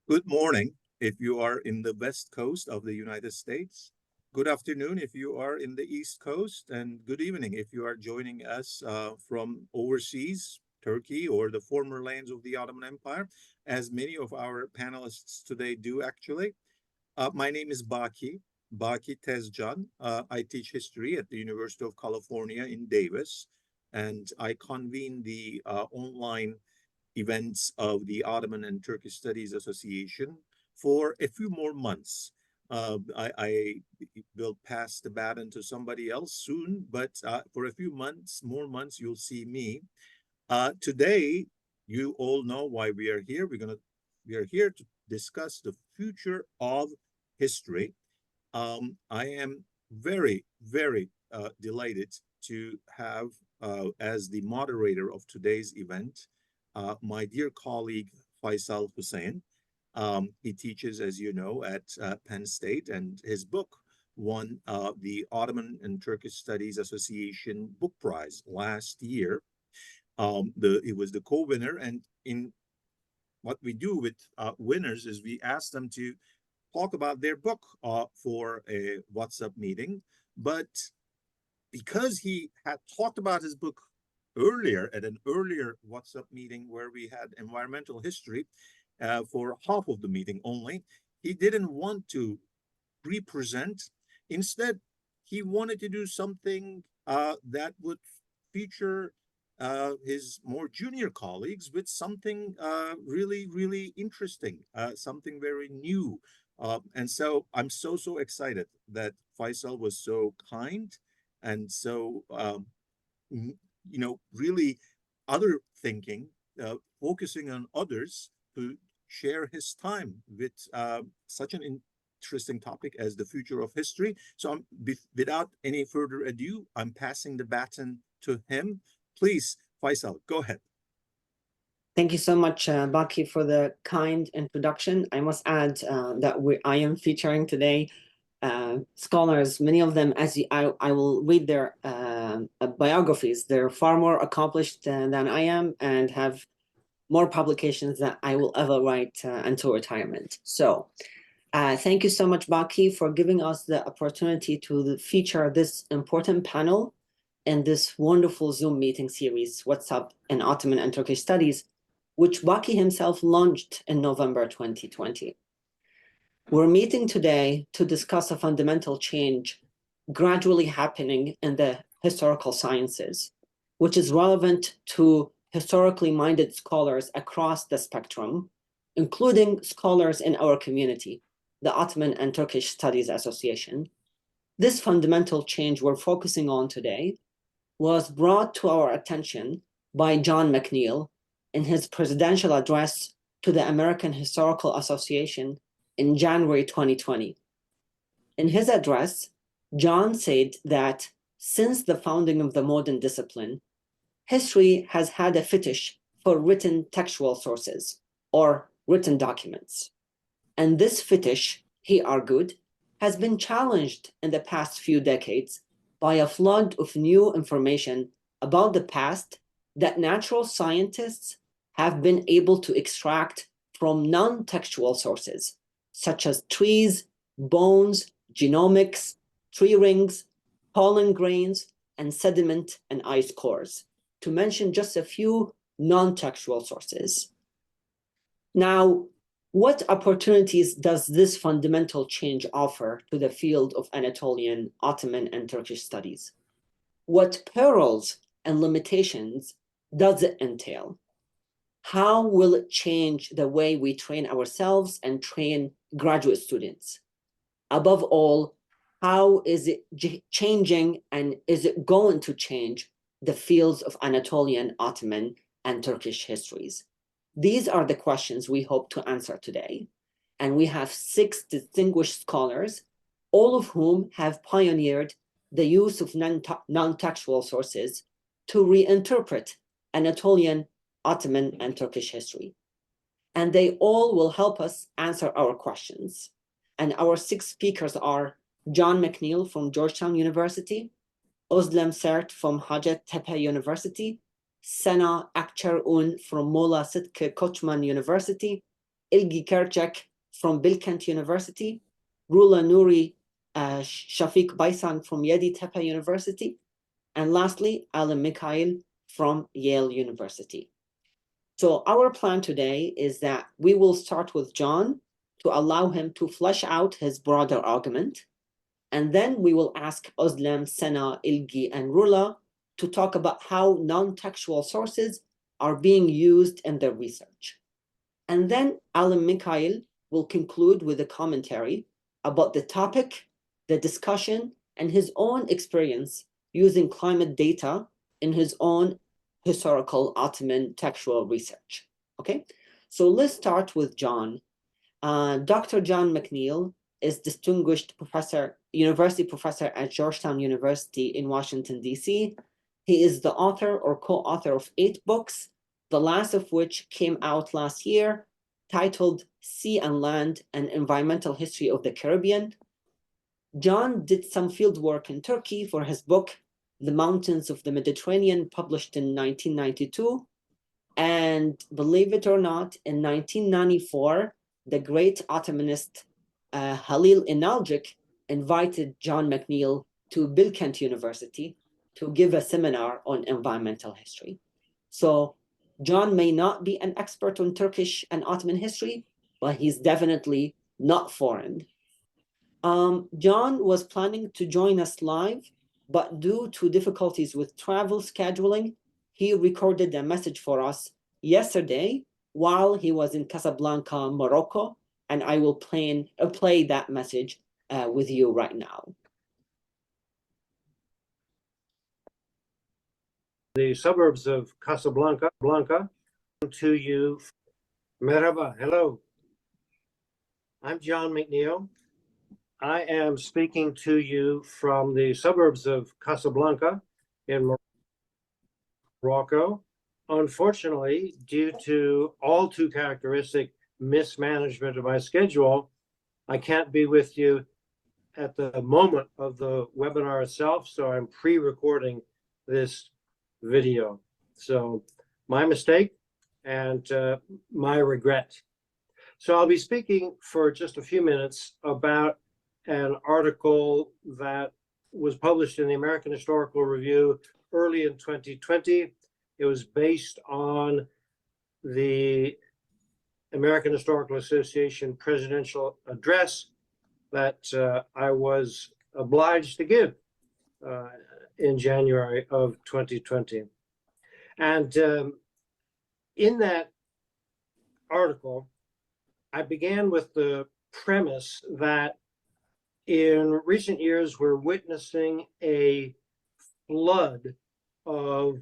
Good morning if you are in the west coast of the United States. Good afternoon if you are in the east coast, and good evening if you are joining us from overseas, Turkey, or the former lands of the Ottoman Empire, as many of our panelists today do actually. My name is Baki Tezcan. I teach history at the University of California in Davis, and I convene the online events of the Ottoman and Turkish Studies Association for a few more months. I will pass the baton to somebody else soon, but for a few more months, you'll see me. Today, you all know why we are here. We are here to discuss the future of history. I am very delighted to have as the moderator of today's event my dear colleague Faisal Hussein. He teaches, as you know, at Penn State, and his book won the Ottoman and Turkish Studies Association Book Prize last year. It was the co-winner, and in what we do with winners is we ask them to talk about their book for a WhatsApp meeting. But because he had talked about his book earlier at an earlier WhatsApp meeting where we had environmental history for half of the meeting only, he didn't want to represent. Instead, he wanted to do something that would feature his more junior colleagues with something really interesting, something very new. And so I'm so excited that Faisal was so kind and so really other thinking, focusing on others to share his time with such an interesting topic as the future of history. So without any further ado, I'm passing the baton to him. Please, Faisal, go ahead. Thank you so much, Baki, for the kind introduction. I must add that I am featuring today scholars, many of them, I will read their biographies. They're far more accomplished than I am and have more publications than I will ever write until retirement. So thank you so much, Baki, for giving us the opportunity to feature this important panel in this wonderful Zoom meeting series, What's Up in Ottoman and Turkish Studies, which Baki himself launched in November 2020. We're meeting today to discuss a fundamental change gradually happening in the historical sciences, which is relevant to historically minded scholars across the spectrum, including scholars in our community, the Ottoman and Turkish Studies Association. This fundamental change we're focusing on today was brought to our attention by John McNeill in his presidential address to the American Historical Association in January 2020. In his address, John said that since the founding of the modern discipline, history has had a fetish for written textual sources or written documents. And this fetish, he argued, has been challenged in the past few decades by a flood of new information about the past that natural scientists have been able to extract from non-textual sources, such as trees, bones, genomics, tree rings, pollen grains, and sediment and ice cores, to mention just a few non-textual sources. Now, what opportunities does this fundamental change offer to the field of Anatolian, Ottoman, and Turkish studies? What perils and limitations does it entail? How will it change the way we train ourselves and train graduate students? Above all, how is it changing, and is it going to change the fields of Anatolian, Ottoman, and Turkish histories? These are the questions we hope to answer today. And we have 6 distinguished scholars, all of whom have pioneered the use of non-textual sources to reinterpret Anatolian, Ottoman, and Turkish history. And they all will help us answer our questions. And our 6 speakers are John McNeill from Georgetown University, Özlem Sert from Hacettepe University, Sena Akçer-Un from Molla Sıtkı Koçman University, Ilgi Kerchek from Bilkent University, Rula Nouri Shafiq Baisan from Yeditepe University, and lastly, Alan Mikhail from Yale University. So our plan today is that we will start with John to allow him to flesh out his broader argument. And then we will ask Özlem, Sena, Ilgi, and Rula to talk about how non-textual sources are being used in their research. And then Alan Mikhail will conclude with a commentary about the topic, the discussion, and his own experience using climate data in his own historical Ottoman textual research. Okay, so let's start with John. Dr. John McNeil is distinguished professor, university professor at Georgetown University in Washington, D.C. He is the author or co-author of 8 books, the last of which came out last year, titled Sea and Land, an Environmental History of the Caribbean. John did some field work in Turkey for his book, The Mountains of the Mediterranean, published in 1992. And believe it or not, in 1994, the great Ottomanist Halil İnalcık invited John McNeil to Bilkent University to give a seminar on environmental history. So John may not be an expert on Turkish and Ottoman history, but he's definitely not foreign. John was planning to join us live, but due to difficulties with travel scheduling, he recorded a message for us yesterday while he was in Casablanca, Morocco, and I will play that message with you right now. The suburbs of Casablanca, to you. Merhaba, hello. I'm John McNeil. I am speaking to you from the suburbs of Casablanca in Morocco. Unfortunately, due to all too characteristic mismanagement of my schedule, I can't be with you at the moment of the webinar itself, so I'm pre-recording this video. So my mistake and my regret. So I'll be speaking for just a few minutes about an article that was published in the American Historical Review early in 2020. It was based on the American Historical Association presidential address that I was obliged to give in January of 2020. And in that article, I began with the premise that in recent years, we're witnessing a flood of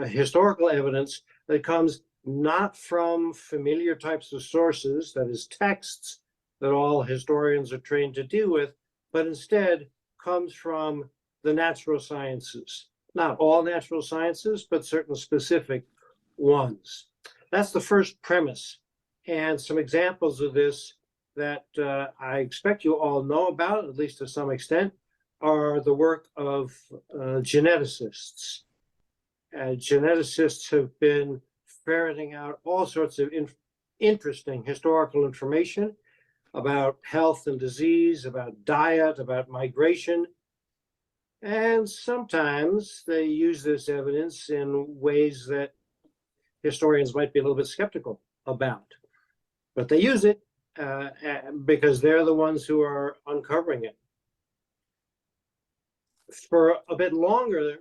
historical evidence that comes not from familiar types of sources, that is texts that all historians are trained to deal with, but instead comes from the natural sciences. Not all natural sciences, but certain specific ones. That's the first premise. And some examples of this that I expect you all know about, at least to some extent, are the work of geneticists. Geneticists have been ferreting out all sorts of interesting historical information about health and disease, about diet, about migration. And sometimes they use this evidence in ways that historians might be a little bit skeptical about. But they use it because they're the ones who are uncovering it. For a bit longer,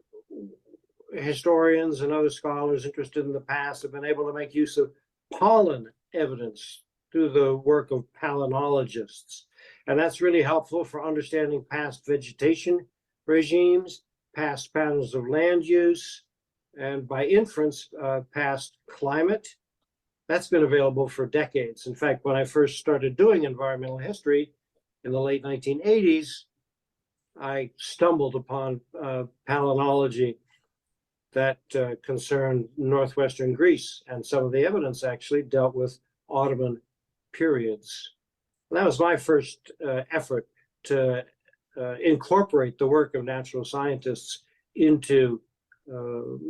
historians and other scholars interested in the past have been able to make use of pollen evidence through the work of palynologists. And that's really helpful for understanding past vegetation regimes, past patterns of land use, and by inference, past climate. That's been available for decades. In fact, when I first started doing environmental history in the late 1980s, I stumbled upon palynology that concerned northwestern Greece, and some of the evidence actually dealt with Ottoman periods. And that was my first effort to incorporate the work of natural scientists into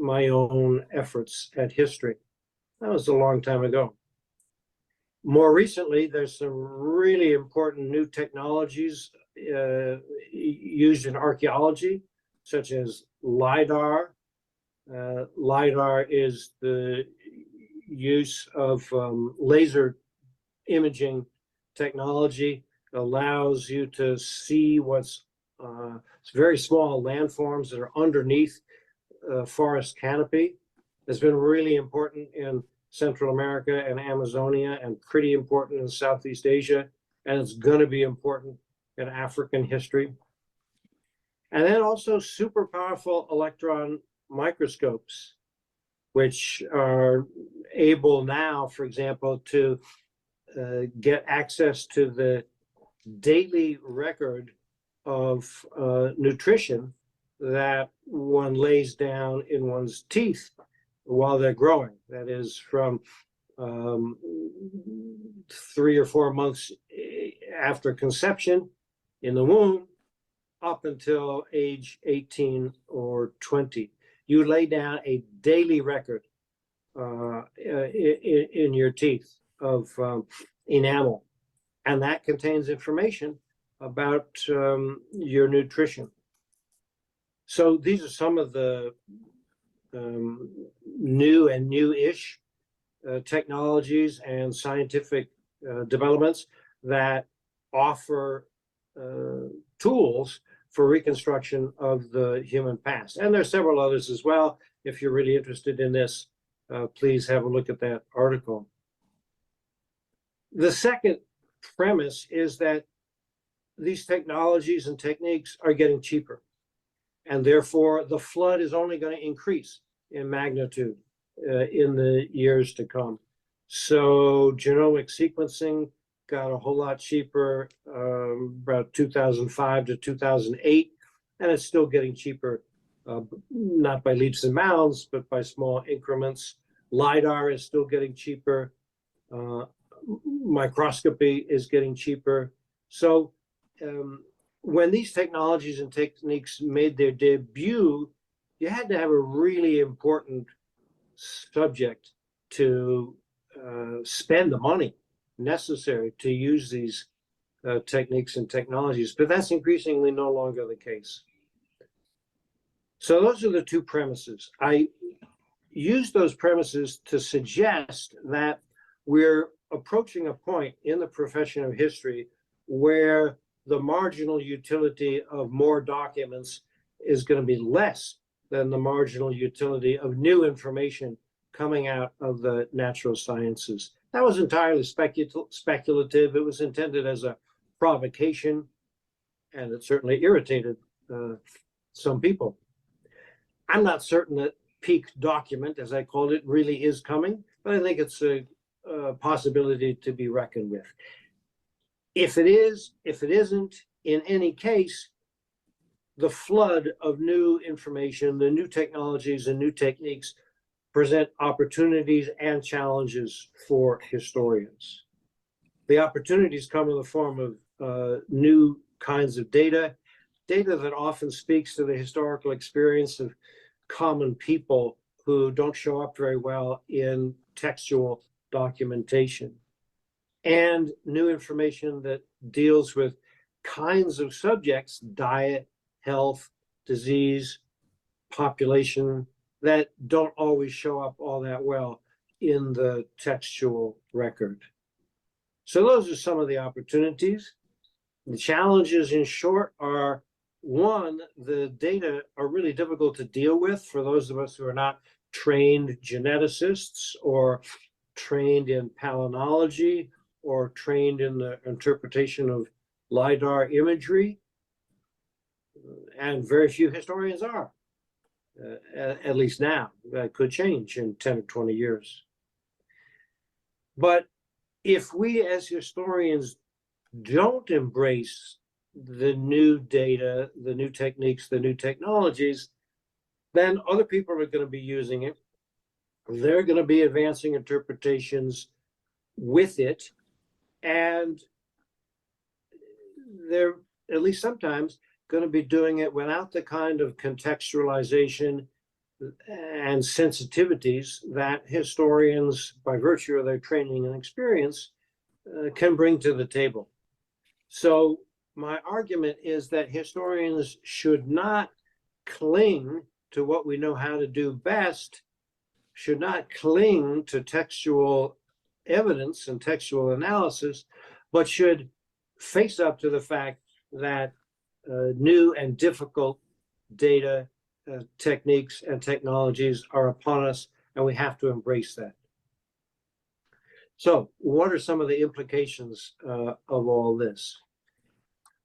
my own efforts at history. That was a long time ago. More recently, there's some really important new technologies used in archaeology, such as LIDAR. LIDAR is the use of laser imaging technology, allows you to see what's very small landforms that are underneath forest canopy. It's been really important in Central America and Amazonia, and pretty important in Southeast Asia, and it's going to be important in African history. And then also super powerful electron microscopes, which are able now, for example, to get access to the daily record of nutrition that one lays down in one's teeth while they're growing. That is from 3 or 4 months after conception in the womb up until age 18 or 20. You lay down a daily record in your teeth of enamel, and that contains information about your nutrition. So these are some of the new and new-ish technologies and scientific developments that offer tools for reconstruction of the human past. And there's several others as well. If you're really interested in this, please have a look at that article. The second premise is that these technologies and techniques are getting cheaper, and therefore the flood is only going to increase in magnitude in the years to come. So genomic sequencing got a whole lot cheaper about 2005 to 2008, and it's still getting cheaper, not by leaps and bounds, but by small increments. LIDAR is still getting cheaper. Microscopy is getting cheaper. So when these technologies and techniques made their debut, you had to have a really important subject to spend the money necessary to use these techniques and technologies, but that's increasingly no longer the case. So those are the two premises. I use those premises to suggest that we're approaching a point in the profession of history where the marginal utility of more documents is going to be less than the marginal utility of new information coming out of the natural sciences. That was entirely speculative. It was intended as a provocation, and it certainly irritated some people. I'm not certain that peak document, as I called it, really is coming, but I think it's a possibility to be reckoned with. If it is, if it isn't, in any case, the flood of new information, the new technologies and new techniques present opportunities and challenges for historians. The opportunities come in the form of new kinds of data that often speaks to the historical experience of common people who don't show up very well in textual documentation, and new information that deals with kinds of subjects, diet, health, disease, population, that don't always show up all that well in the textual record. So those are some of the opportunities. The challenges, in short, are: one, the data are really difficult to deal with for those of us who are not trained geneticists or trained in palynology or trained in the interpretation of LIDAR imagery. And very few historians are, at least now. That could change in 10 or 20 years. But if we as historians don't embrace the new data, the new techniques, the new technologies, then other people are going to be using it. They're going to be advancing interpretations with it, and they're, at least sometimes, going to be doing it without the kind of contextualization and sensitivities that historians, by virtue of their training and experience, can bring to the table. So my argument is that historians should not cling to what we know how to do best, should not cling to textual evidence and textual analysis, but should face up to the fact that new and difficult data techniques and technologies are upon us, and we have to embrace that. So what are some of the implications of all this?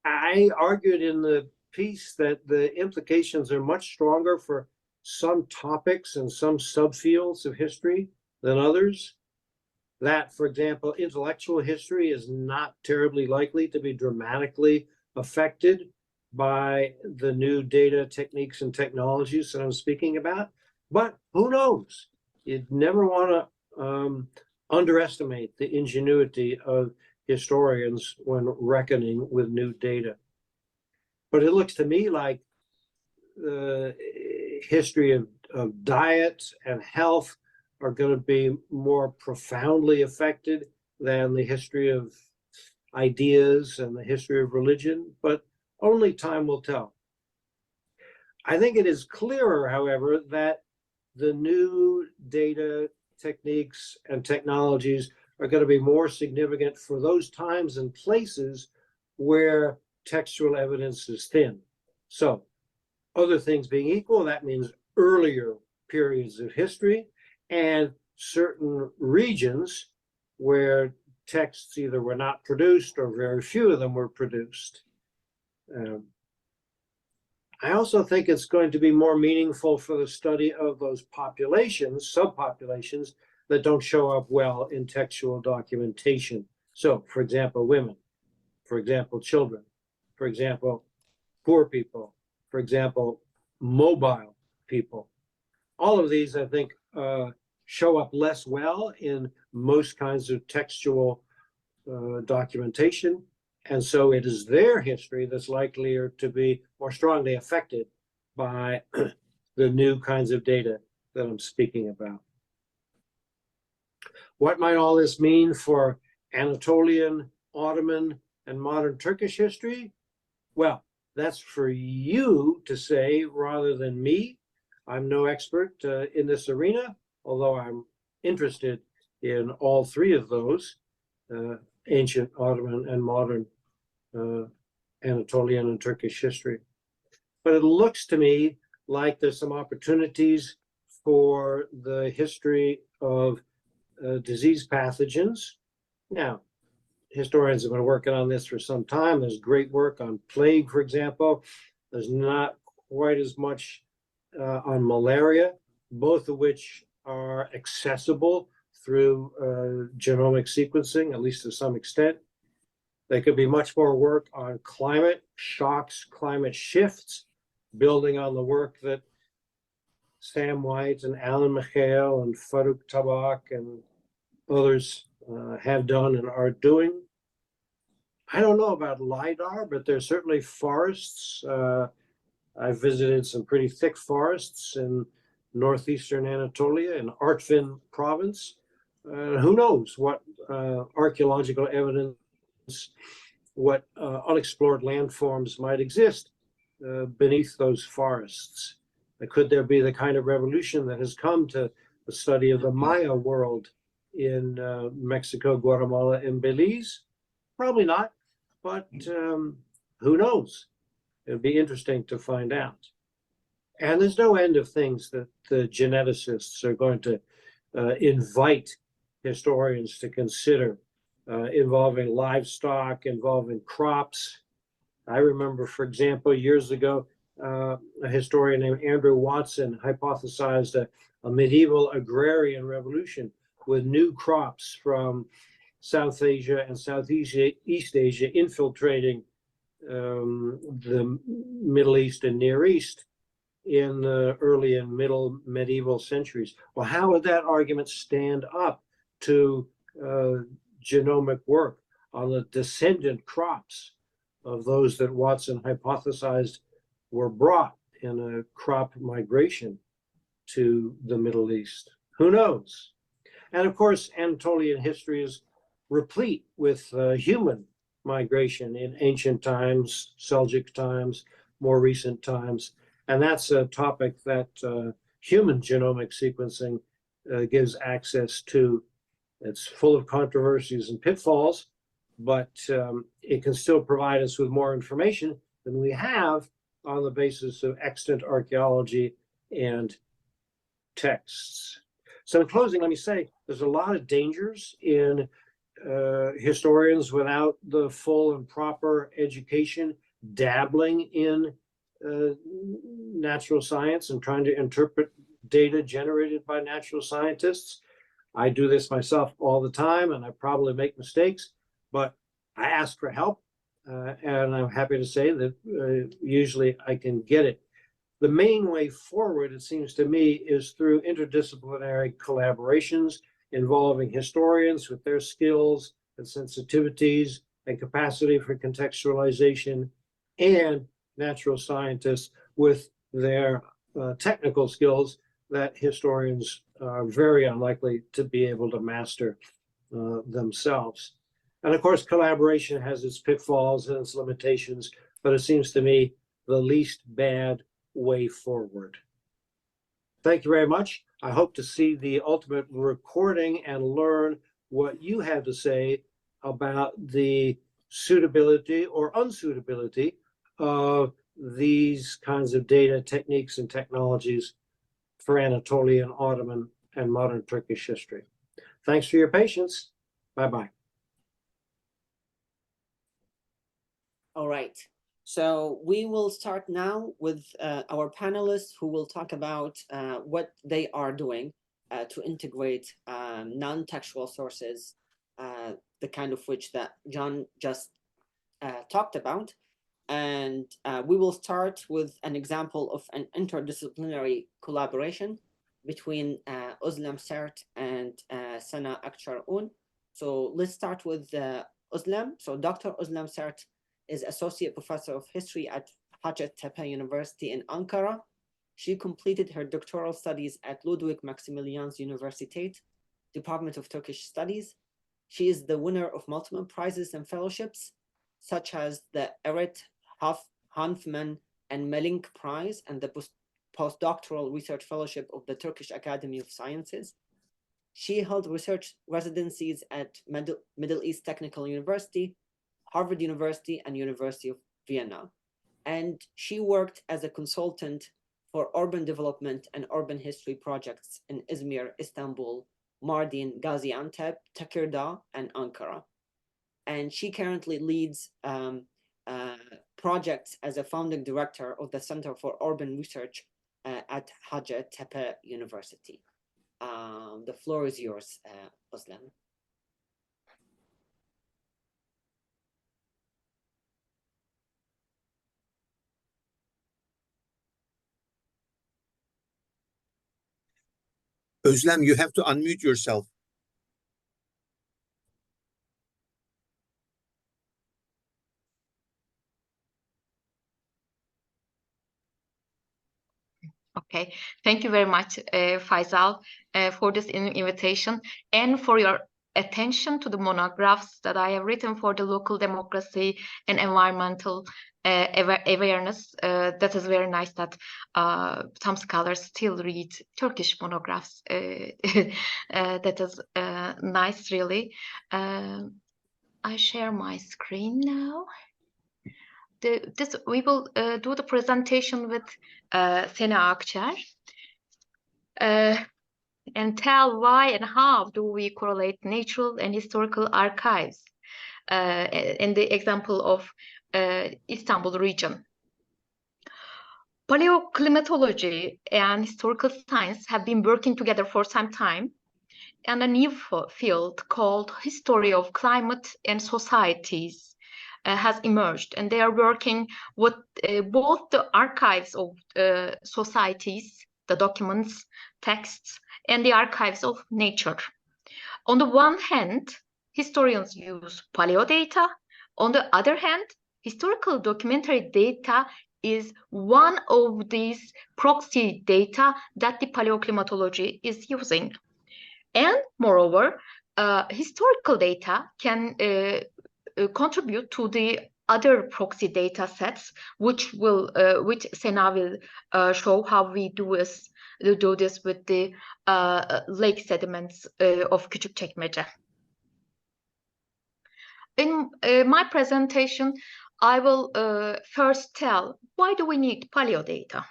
I argued in the piece that the implications are much stronger for some topics and some subfields of history than others. That, for example, intellectual history is not terribly likely to be dramatically affected by the new data techniques and technologies that I'm speaking about. But who knows? You'd never want to underestimate the ingenuity of historians when reckoning with new data. But it looks to me like the history of diet and health are going to be more profoundly affected than the history of ideas and the history of religion, but only time will tell. I think it is clearer, however, that the new data techniques and technologies are going to be more significant for those times and places where textual evidence is thin. So, other things being equal, that means earlier periods of history and certain regions where texts either were not produced or very few of them were produced. I also think it's going to be more meaningful for the study of those populations, subpopulations, that don't show up well in textual documentation. So, for example, women, for example, children, for example, poor people, for example, mobile people. All of these, I think, show up less well in most kinds of textual documentation. And so it is their history that's likelier to be more strongly affected by the new kinds of data that I'm speaking about. What might all this mean for Anatolian, Ottoman, and modern Turkish history? Well, that's for you to say rather than me. I'm no expert in this arena, although I'm interested in all three of those, ancient Ottoman and modern Anatolian and Turkish history. But it looks to me like there's some opportunities for the history of disease pathogens. Now, historians have been working on this for some time. There's great work on plague, for example. There's not quite as much on malaria, both of which are accessible through genomic sequencing, at least to some extent. There could be much more work on climate shocks, climate shifts, building on the work that Sam White and Alan Michael and Faruk Tabak and others have done and are doing. I don't know about LIDAR, but there's certainly forests. I've visited some pretty thick forests in northeastern Anatolia in Artvin province. Who knows what archaeological evidence, what unexplored landforms might exist beneath those forests. Could there be the kind of revolution that has come to the study of the Maya world in Mexico, Guatemala, and Belize? Probably not, but who knows? It'd be interesting to find out. And there's no end of things that the geneticists are going to invite historians to consider, involving livestock, involving crops. I remember, for example, years ago, a historian named Andrew Watson hypothesized a medieval agrarian revolution with new crops from South Asia and Southeast Asia infiltrating the Middle East and Near East in the early and middle medieval centuries. Well, how would that argument stand up to genomic work on the descendant crops of those that Watson hypothesized were brought in a crop migration to the Middle East? Who knows? And of course, Anatolian history is replete with human migration in ancient times, Seljuk times, more recent times. And that's a topic that human genomic sequencing gives access to. It's full of controversies and pitfalls, but it can still provide us with more information than we have on the basis of extant archaeology and texts. So in closing, let me say there's a lot of dangers in historians without the full and proper education dabbling in natural science and trying to interpret data generated by natural scientists. I do this myself all the time, and I probably make mistakes, but I ask for help, and I'm happy to say that usually I can get it. The main way forward, it seems to me, is through interdisciplinary collaborations involving historians with their skills and sensitivities and capacity for contextualization, and natural scientists with their technical skills that historians are very unlikely to be able to master themselves. And of course, collaboration has its pitfalls and its limitations, but it seems to me the least bad way forward. Thank you very much. I hope to see the ultimate recording and learn what you have to say about the suitability or unsuitability of these kinds of data techniques and technologies for Anatolian, Ottoman, and modern Turkish history. Thanks for your patience. Bye-bye. All right. So we will start now with our panelists who will talk about what they are doing to integrate non-textual sources, the kind of which that John just talked about. And we will start with an example of an interdisciplinary collaboration between Özlem Sert and Sana Akçar-Un. So let's start with Özlem. So Dr. Özlem Sert is Associate Professor of History at Hacettepe University in Ankara. She completed her doctoral studies at Ludwig Maximilians Universität, Department of Turkish Studies. She is the winner of multiple prizes and fellowships, such as the Eret Hanfman and Melink Prize and the Postdoctoral Research Fellowship of the Turkish Academy of Sciences. She held research residencies at Middle East Technical University, Harvard University, and University of Vienna. And she worked as a consultant for urban development and urban history projects in Izmir, Istanbul, Mardin, Gaziantep, Tekirdağ, and Ankara. And she currently leads projects as a founding director of the Center for Urban Research at Hacettepe University. The floor is yours, Özlem. Özlem, you have to unmute yourself. Okay, thank you very much, Faisal, for this invitation and for your attention to the monographs that I have written for the local democracy and environmental awareness. That is very nice that some scholars still read Turkish monographs. That is nice, really. I share my screen now. We will do the presentation with Sana Akçar and tell why and how do we correlate natural and historical archives in the example of Istanbul region. Paleoclimatology and historical science have been working together for some time, and a new field called History of Climate and Societies has emerged, and they are working with both the archives of societies, the documents, texts, and the archives of nature. On the one hand, historians use paleodata. On the other hand, historical documentary data is one of these proxy data that the paleoclimatology is using. And moreover, historical data can contribute to the other proxy data sets, which Sena will show how we do this with the lake sediments of Küçükçekmece. In my presentation, I will first tell why do we need paleo data,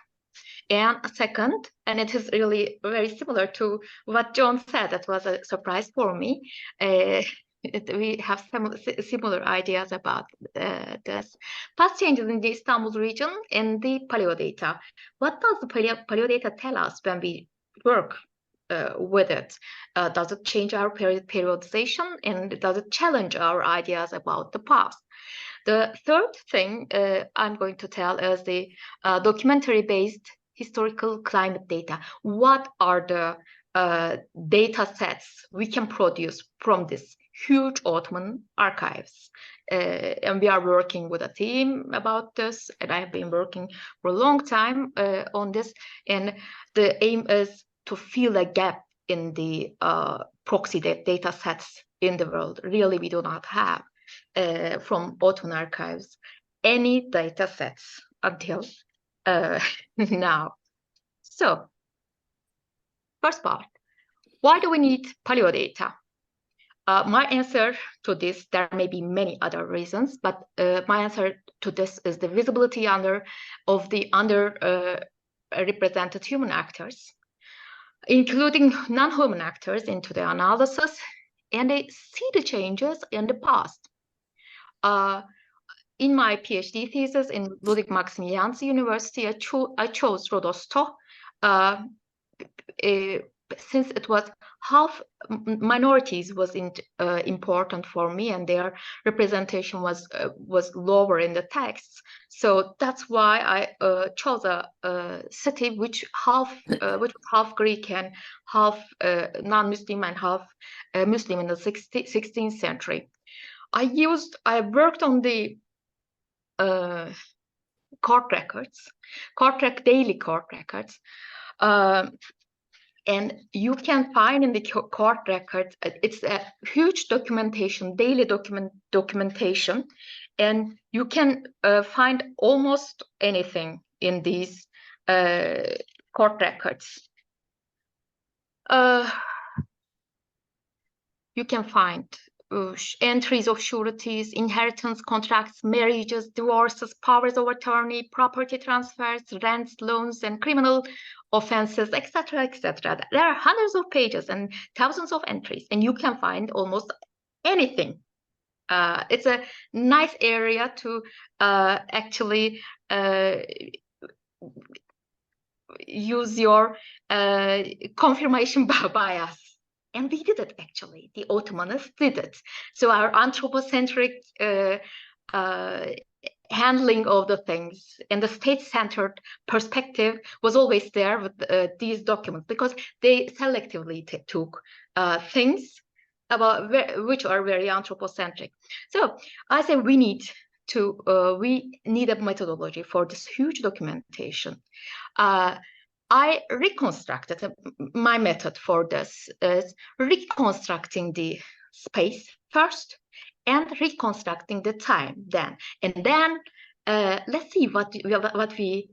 and second, and it is really very similar to what John said. That was a surprise for me. We have some similar ideas about this past changes in the Istanbul region and the paleo data. What does the paleo data tell us when we work with it? Does it change our periodization, and does it challenge our ideas about the past? The third thing I'm going to tell is the documentary-based historical climate data. What are the data sets we can produce from this huge Ottoman archives? And we are working with a team about this, and I have been working for a long time on this, and the aim is to fill a gap in the proxy data sets in the world. Really, we do not have from Ottoman archives any data sets until now. So, first part, why do we need paleo data? My answer to this, there may be many other reasons, but my answer to this is the visibility of the underrepresented human actors, including non-human actors, into the analysis, and they see the changes in the past. In my PhD thesis in Ludwig Maximilians University, I chose Rodosto since it was half minorities was important for me, and their representation was lower in the texts. So that's why I chose a city which was half Greek and half non-Muslim and half Muslim in the 16th century. I worked on the daily court records. And you can find in the court records, it's a huge documentation, daily documentation, and you can find almost anything in these court records. You can find entries of sureties, inheritance contracts, marriages, divorces, powers of attorney, property transfers, rents, loans, and criminal offenses, etc., etc. There are hundreds of pages and thousands of entries, and you can find almost anything. It's a nice area to actually use your confirmation bias. And we did it, actually. The Ottomanists did it. So our anthropocentric handling of the things and the state-centered perspective was always there with these documents, because they selectively took things which are very anthropocentric. So I say we need a methodology for this huge documentation. I reconstructed, my method for this is reconstructing the space first and reconstructing the time then. And then let's see what we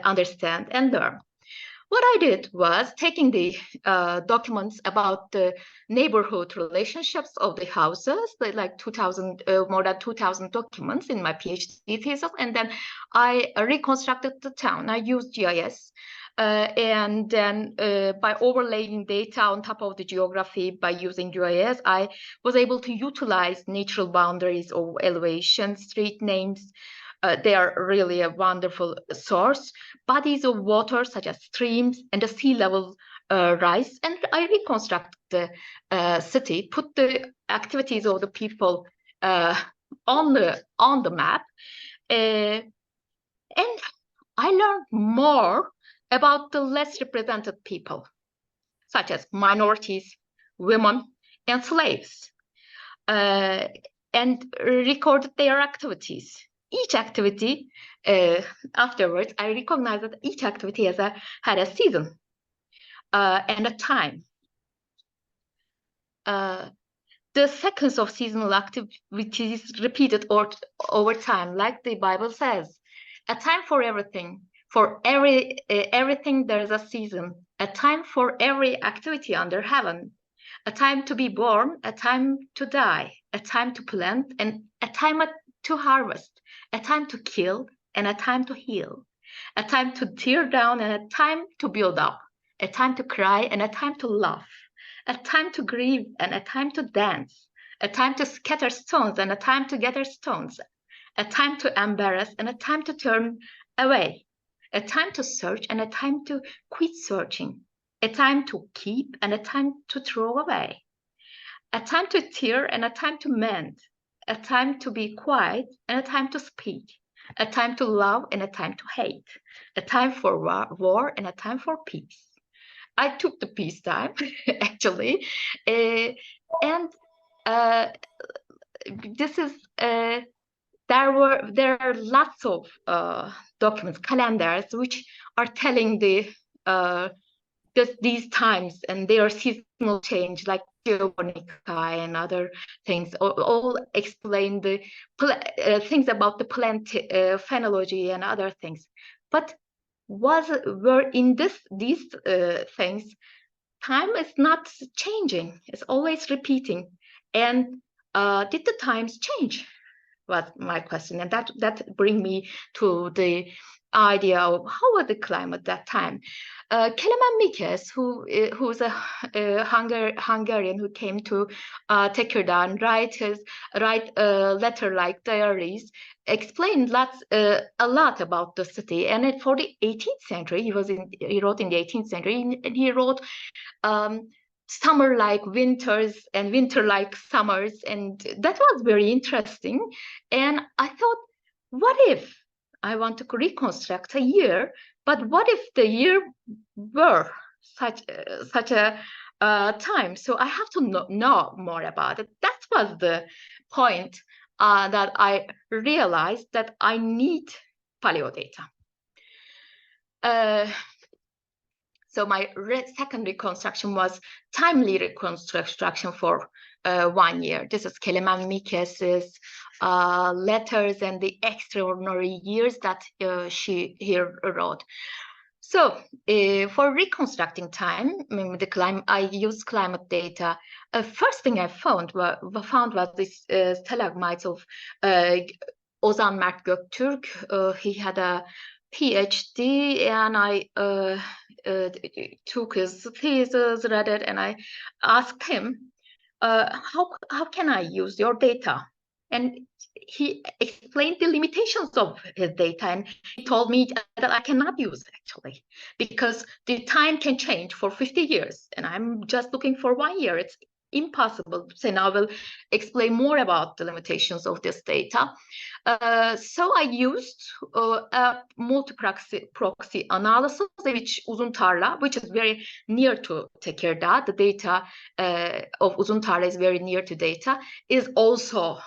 understand and learn. What I did was taking the documents about the neighborhood relationships of the houses, like 2,000, more than 2,000 documents in my PhD thesis, and then I reconstructed the town. I used GIS. And then by overlaying data on top of the geography by using GIS, I was able to utilize natural boundaries of elevation, street names. They are really a wonderful source. Bodies of water, such as streams, and the sea level rise. And I reconstruct the city, put the activities of the people on the map, and I learned more about the less represented people, such as minorities, women, and slaves, and recorded their activities. Each activity, afterwards, I recognized that each activity had a season and a time. the sequence of seasonal activities repeated over time, like the Bible says. A time for everything. For everything there is a season. A time for every activity under heaven. A time to be born, a time to die, a time to plant, and a time to harvest, a time to kill, and a time to heal, a time to tear down, and a time to build up, a time to cry, and a time to laugh, a time to grieve, and a time to dance, a time to scatter stones, and a time to gather stones, a time to embarrass, and a time to turn away, a time to search, and a time to quit searching, a time to keep, and a time to throw away, a time to tear, and a time to mend, a time to be quiet, and a time to speak, a time to love, and a time to hate, a time for war, and a time for peace. I took the peace time, actually, and this is there are lots of documents, calendars, which are telling these times and their seasonal change, like geobonica and other things, all explain the things about the plant phenology and other things. But were in these things, time is not changing; it's always repeating. And did the times change? Was my question, and that bring me to the idea of how was the climate that time. Kelemen Mikes, who's a Hungarian who came to Tekirdağ and write letter-like diaries, explained a lot about the city. And for the 18th century, he wrote in the 18th century, and he wrote summer-like winters and winter-like summers, and that was very interesting. And I thought, what if I want to reconstruct a year, but what if the year were such a time? So I have to know more about it. That was the point that I realized that I need paleo data. So my second reconstruction was timely reconstruction for 1 year. This is Kelemen Mikes's letters and the extraordinary years that she here wrote. So for reconstructing time, I used climate data. First thing I found was this stalagmites of Ozan Mert Göktürk. He had a PhD, and I took his thesis, read it, and I asked him, how can I use your data? And he explained the limitations of his data, and he told me that I cannot use it, actually, because the time can change for 50 years, and I'm just looking for 1 year. It's impossible. So now I will explain more about the limitations of this data. So I used a multi-proxy analysis, which Uzun Tarla, which is very near to Tekirdağ. The data of Uzun Tarla is very near to data, is also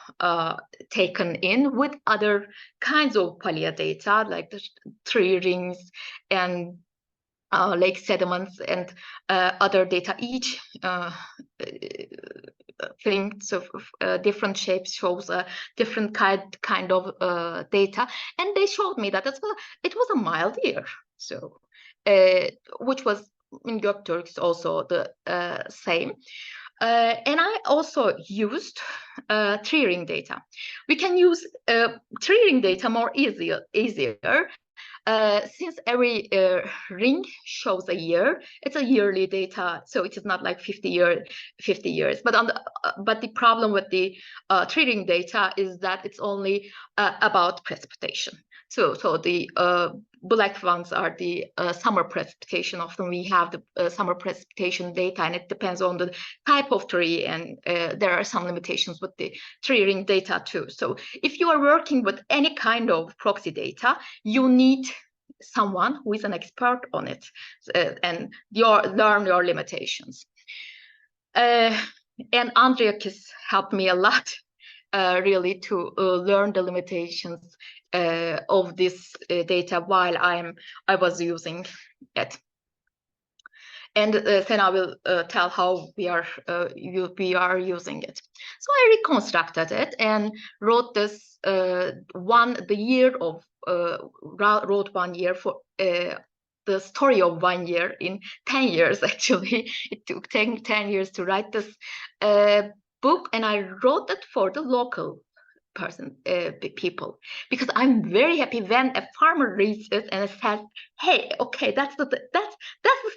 taken in with other kinds of paleo data, like the tree rings and lake sediments and other data. Each thing, so different shapes shows a different kind of data, and they showed me that it was a mild year. So which was in Göktürk's also the same. And I also used tree ring data. We can use tree ring data more easier. Since every ring shows a year, it's a yearly data, so it is not like 50 years. But the problem with the tree ring data is that it's only about precipitation. So the black ones are the summer precipitation. Often we have the summer precipitation data, and it depends on the type of tree, and there are some limitations with the tree ring data too. So if you are working with any kind of proxy data, you need someone who is an expert on it and learn your limitations. And Andriakis helped me a lot, really, to learn the limitations of this data while I was using it. And Sena will tell how we are using it. So I reconstructed it and wrote this wrote 1 year for the story of 1 year in 10 years. Actually, it took 10 years to write this book, and I wrote it for the local people, because I'm very happy when a farmer reads it and says, hey, okay, that's the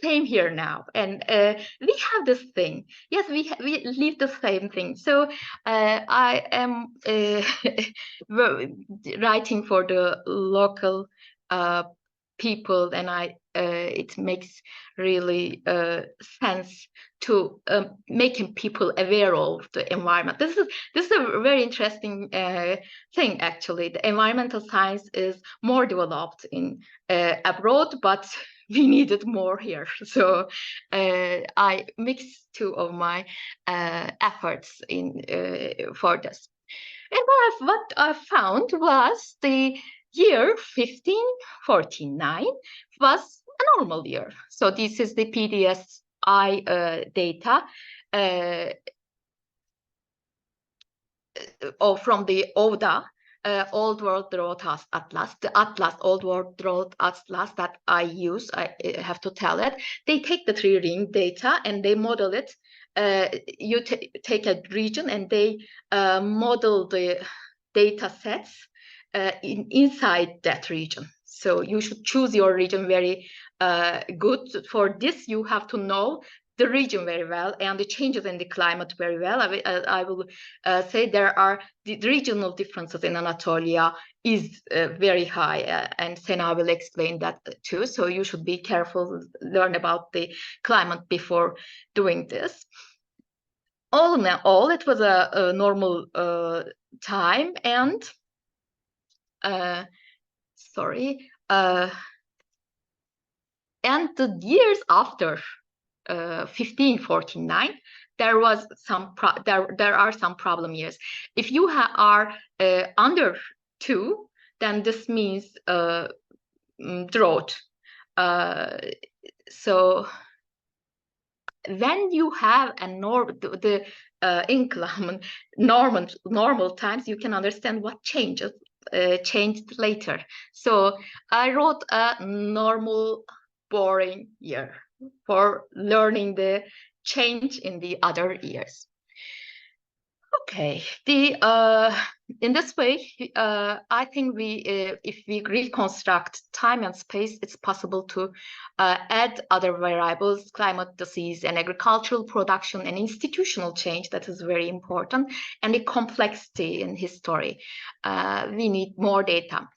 same here now, and we have this thing. Yes, we live the same thing. So I am writing for the local people, and it makes really sense to making people aware of the environment. This is a very interesting thing, actually. The environmental science is more developed in abroad, but we need it more here. So I mix two of my efforts in for this. And what I found was the year 1549 was a normal year. So this is the PDSI data from the ODA, Old World Road Atlas, the Atlas, Old World Road Atlas that I use. I have to tell it. They take the 3-ring data and they model it. You take a region and they model the data sets inside that region. So you should choose your region very good. For this, you have to know the region very well and the changes in the climate very well. I will say there are the regional differences in Anatolia is very high, and Sena will explain that too. So you should be careful, learn about the climate before doing this. All in all, it was a normal time, and and the years after 1549, there was there are some problem years. If you are under 2, then this means drought. So when you have a inclement normal times, you can understand what changed later. So I wrote a normal boring year for learning the change in the other years. Okay, in this way, I think if we reconstruct time and space, it's possible to add other variables, climate, disease, and agricultural production, and institutional change. That is very important, and the complexity in history. We need more data.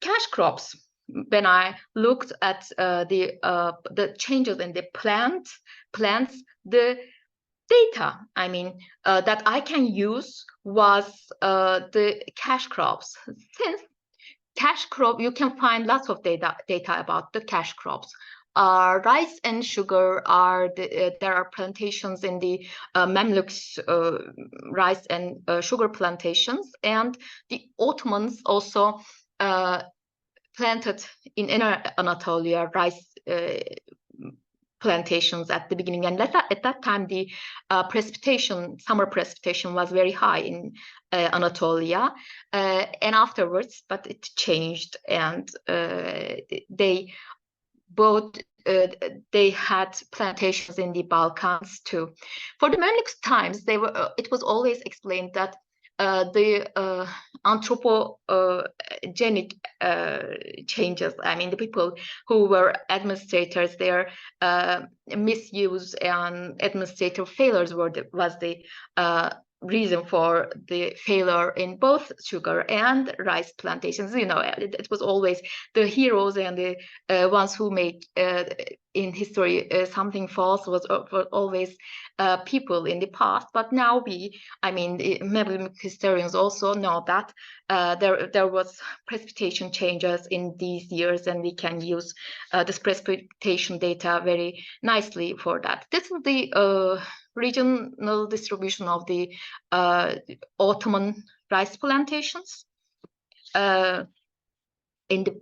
Cash crops. When I looked at the changes in the plants, the data, that I can use was the cash crops. Since cash crop, you can find lots of data about the cash crops. Rice and sugar there are plantations in the Mamluks, rice and sugar plantations, and the Ottomans also planted in Inner Anatolia rice plantations at the beginning, and at that time the summer precipitation was very high in Anatolia, and afterwards, but it changed, and they had plantations in the Balkans too. For the Mamluk times, it was always explained that the anthropogenic changes, the people who were administrators, their misuse and administrative failures was the reason for the failure in both sugar and rice plantations. It was always the heroes and the ones who made in history something false was always people in the past. But now Mamluk historians also know that there was precipitation changes in these years, and we can use this precipitation data very nicely for that. This is the regional distribution of the Ottoman rice plantations. In the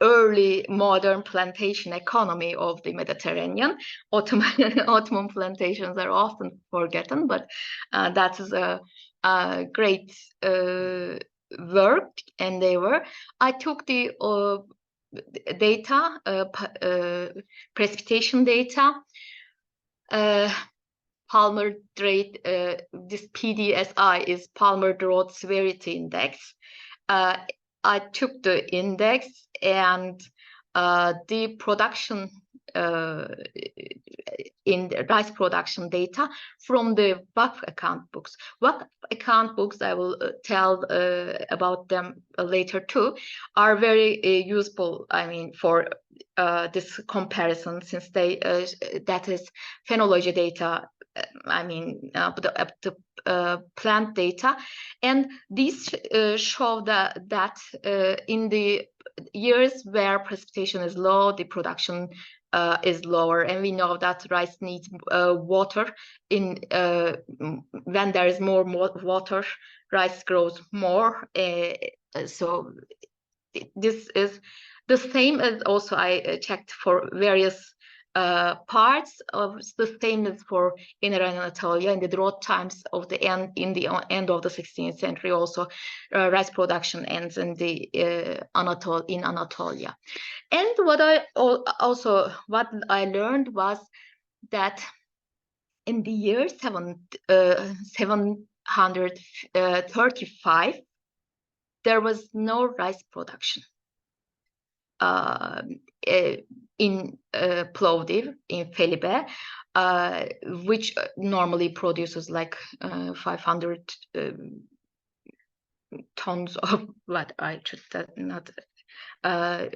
early modern plantation economy of the Mediterranean. Ottoman plantations are often forgotten, but that is a great work endeavor. I took the data, precipitation data, Palmer rate, this PDSI is Palmer-Drought Severity Index. I took the index and the production in the rice production data from the WACF account books. WACF account books, I will tell about them later too, are very useful, I mean, for this comparison, since they that is phenology data, I mean, the plant data, and these show that in the years where precipitation is low, the production is lower, and we know that rice needs water. In when there is more water, rice grows more. So this is the same as also I checked for various parts of the same as for Inner Anatolia in the drought times of the end end of the 16th century. Also, rice production ends in the Anatolia. And what I learned was that in the year 735 there was no rice production in Plovdiv, in Felibe, which normally produces like 500 tons of what I just not. I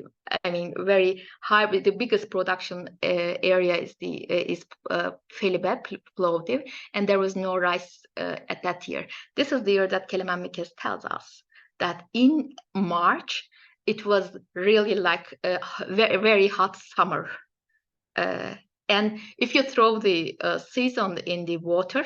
mean, very high. The biggest production area is Felibe, Plovdiv, and there was no rice at that year. This is the year that Kelemen Mikes tells us that in March it was really like a very, very hot summer. And if you throw the season in the water,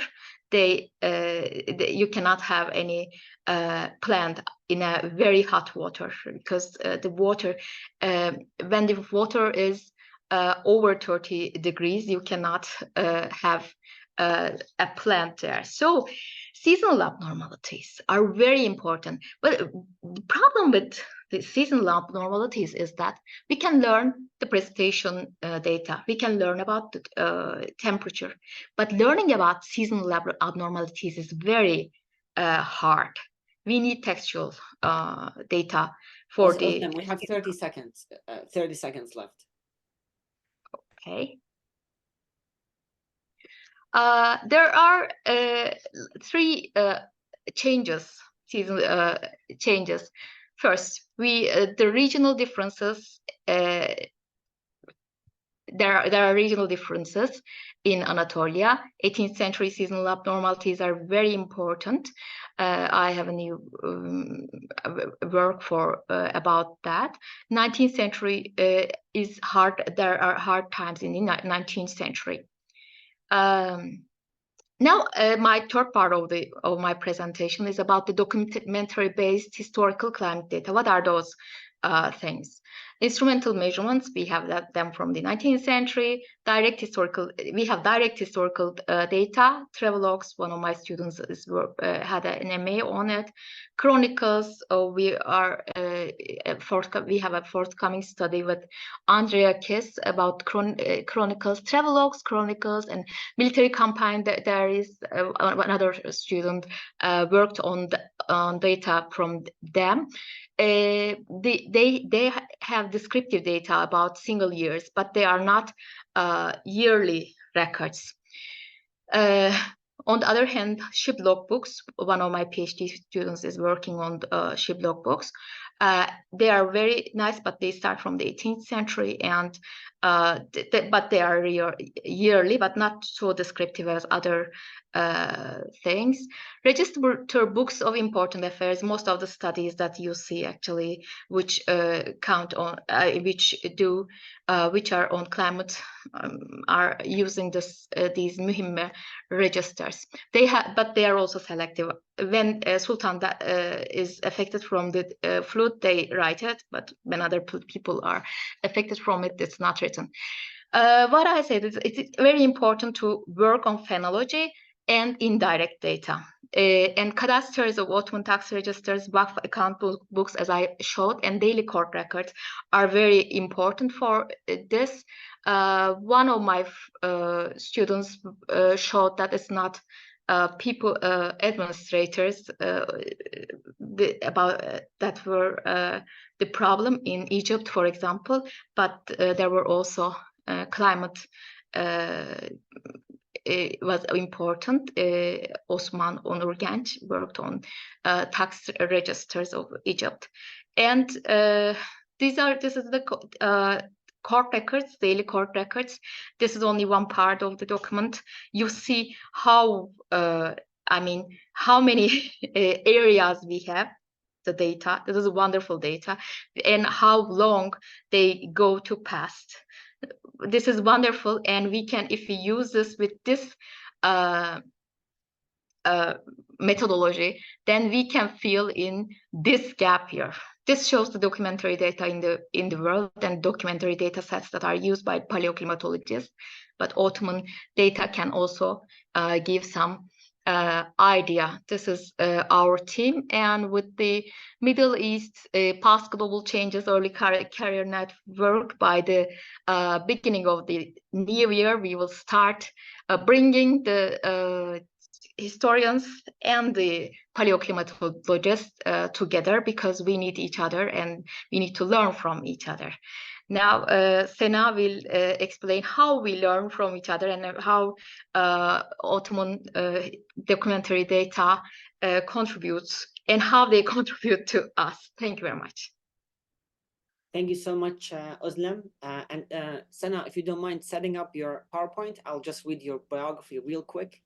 you cannot have any plant in a very hot water, because the water, when the water is over 30 degrees, you cannot have a plant there. So seasonal abnormalities are very important. But the problem with the seasonal abnormalities is that we can learn the precipitation data, we can learn about the temperature, but learning about seasonal abnormalities is very hard. We need textual data for the. We have 30 seconds. 30 seconds left. Okay. There are three season changes. First, the regional differences. There are regional differences in Anatolia. 18th century seasonal abnormalities are very important. I have a new work about that. 19th century is hard. There are hard times in the 19th century. Now, my third part of my presentation is about the documentary-based historical climate data. What are those things? Instrumental measurements, we have them from the 19th century. We have direct historical data. Travelogues, one of my students had an MA on it. Chronicles, we have a forthcoming study with Andrea Kiss about chronicles, chronicles, and military campaign. There is another student worked on data from them. They have descriptive data about single years, but they are not yearly records. On the other hand, ship logbooks, one of my PhD students is working on ship logbooks. They are very nice, but they start from the 18th century, and but they are yearly, but not so descriptive as other things. Register books of important affairs. Most of the studies that you see actually, which count on, which are on climate, are using these Mühim registers. But they are also selective. when Sultan is affected from the flood, they write it, but when other people are affected from it, it's not written. What I said is it's very important to work on phonology and indirect data. And cadastres of Ottoman tax registers, Vakf account books, as I showed, and daily court records are very important for this. One of my students showed that it's not people, administrators, that were the problem in Egypt, for example, but there were also climate was important. Osman Onur Genç worked on tax registers of Egypt, and this is the court records, daily court records. This is only one part of the document. You see how how many areas we have. The data. This is wonderful data, and how long they go to past. This is wonderful, and we can, if we use this with this methodology, then we can fill in this gap here. This shows the documentary data in the world and documentary data sets that are used by paleoclimatologists. But Ottoman data can also give some idea. This is our team, and with the Middle East past global changes early career network, by the beginning of the new year, we will start bringing the historians and the paleoclimatologists together, because we need each other and we need to learn from each other. Now, Sena will explain how we learn from each other and how Ottoman documentary data contributes and how they contribute to us. Thank you very much. Thank you so much, Özlem. And Sena, if you don't mind setting up your PowerPoint, I'll just read your biography real quick.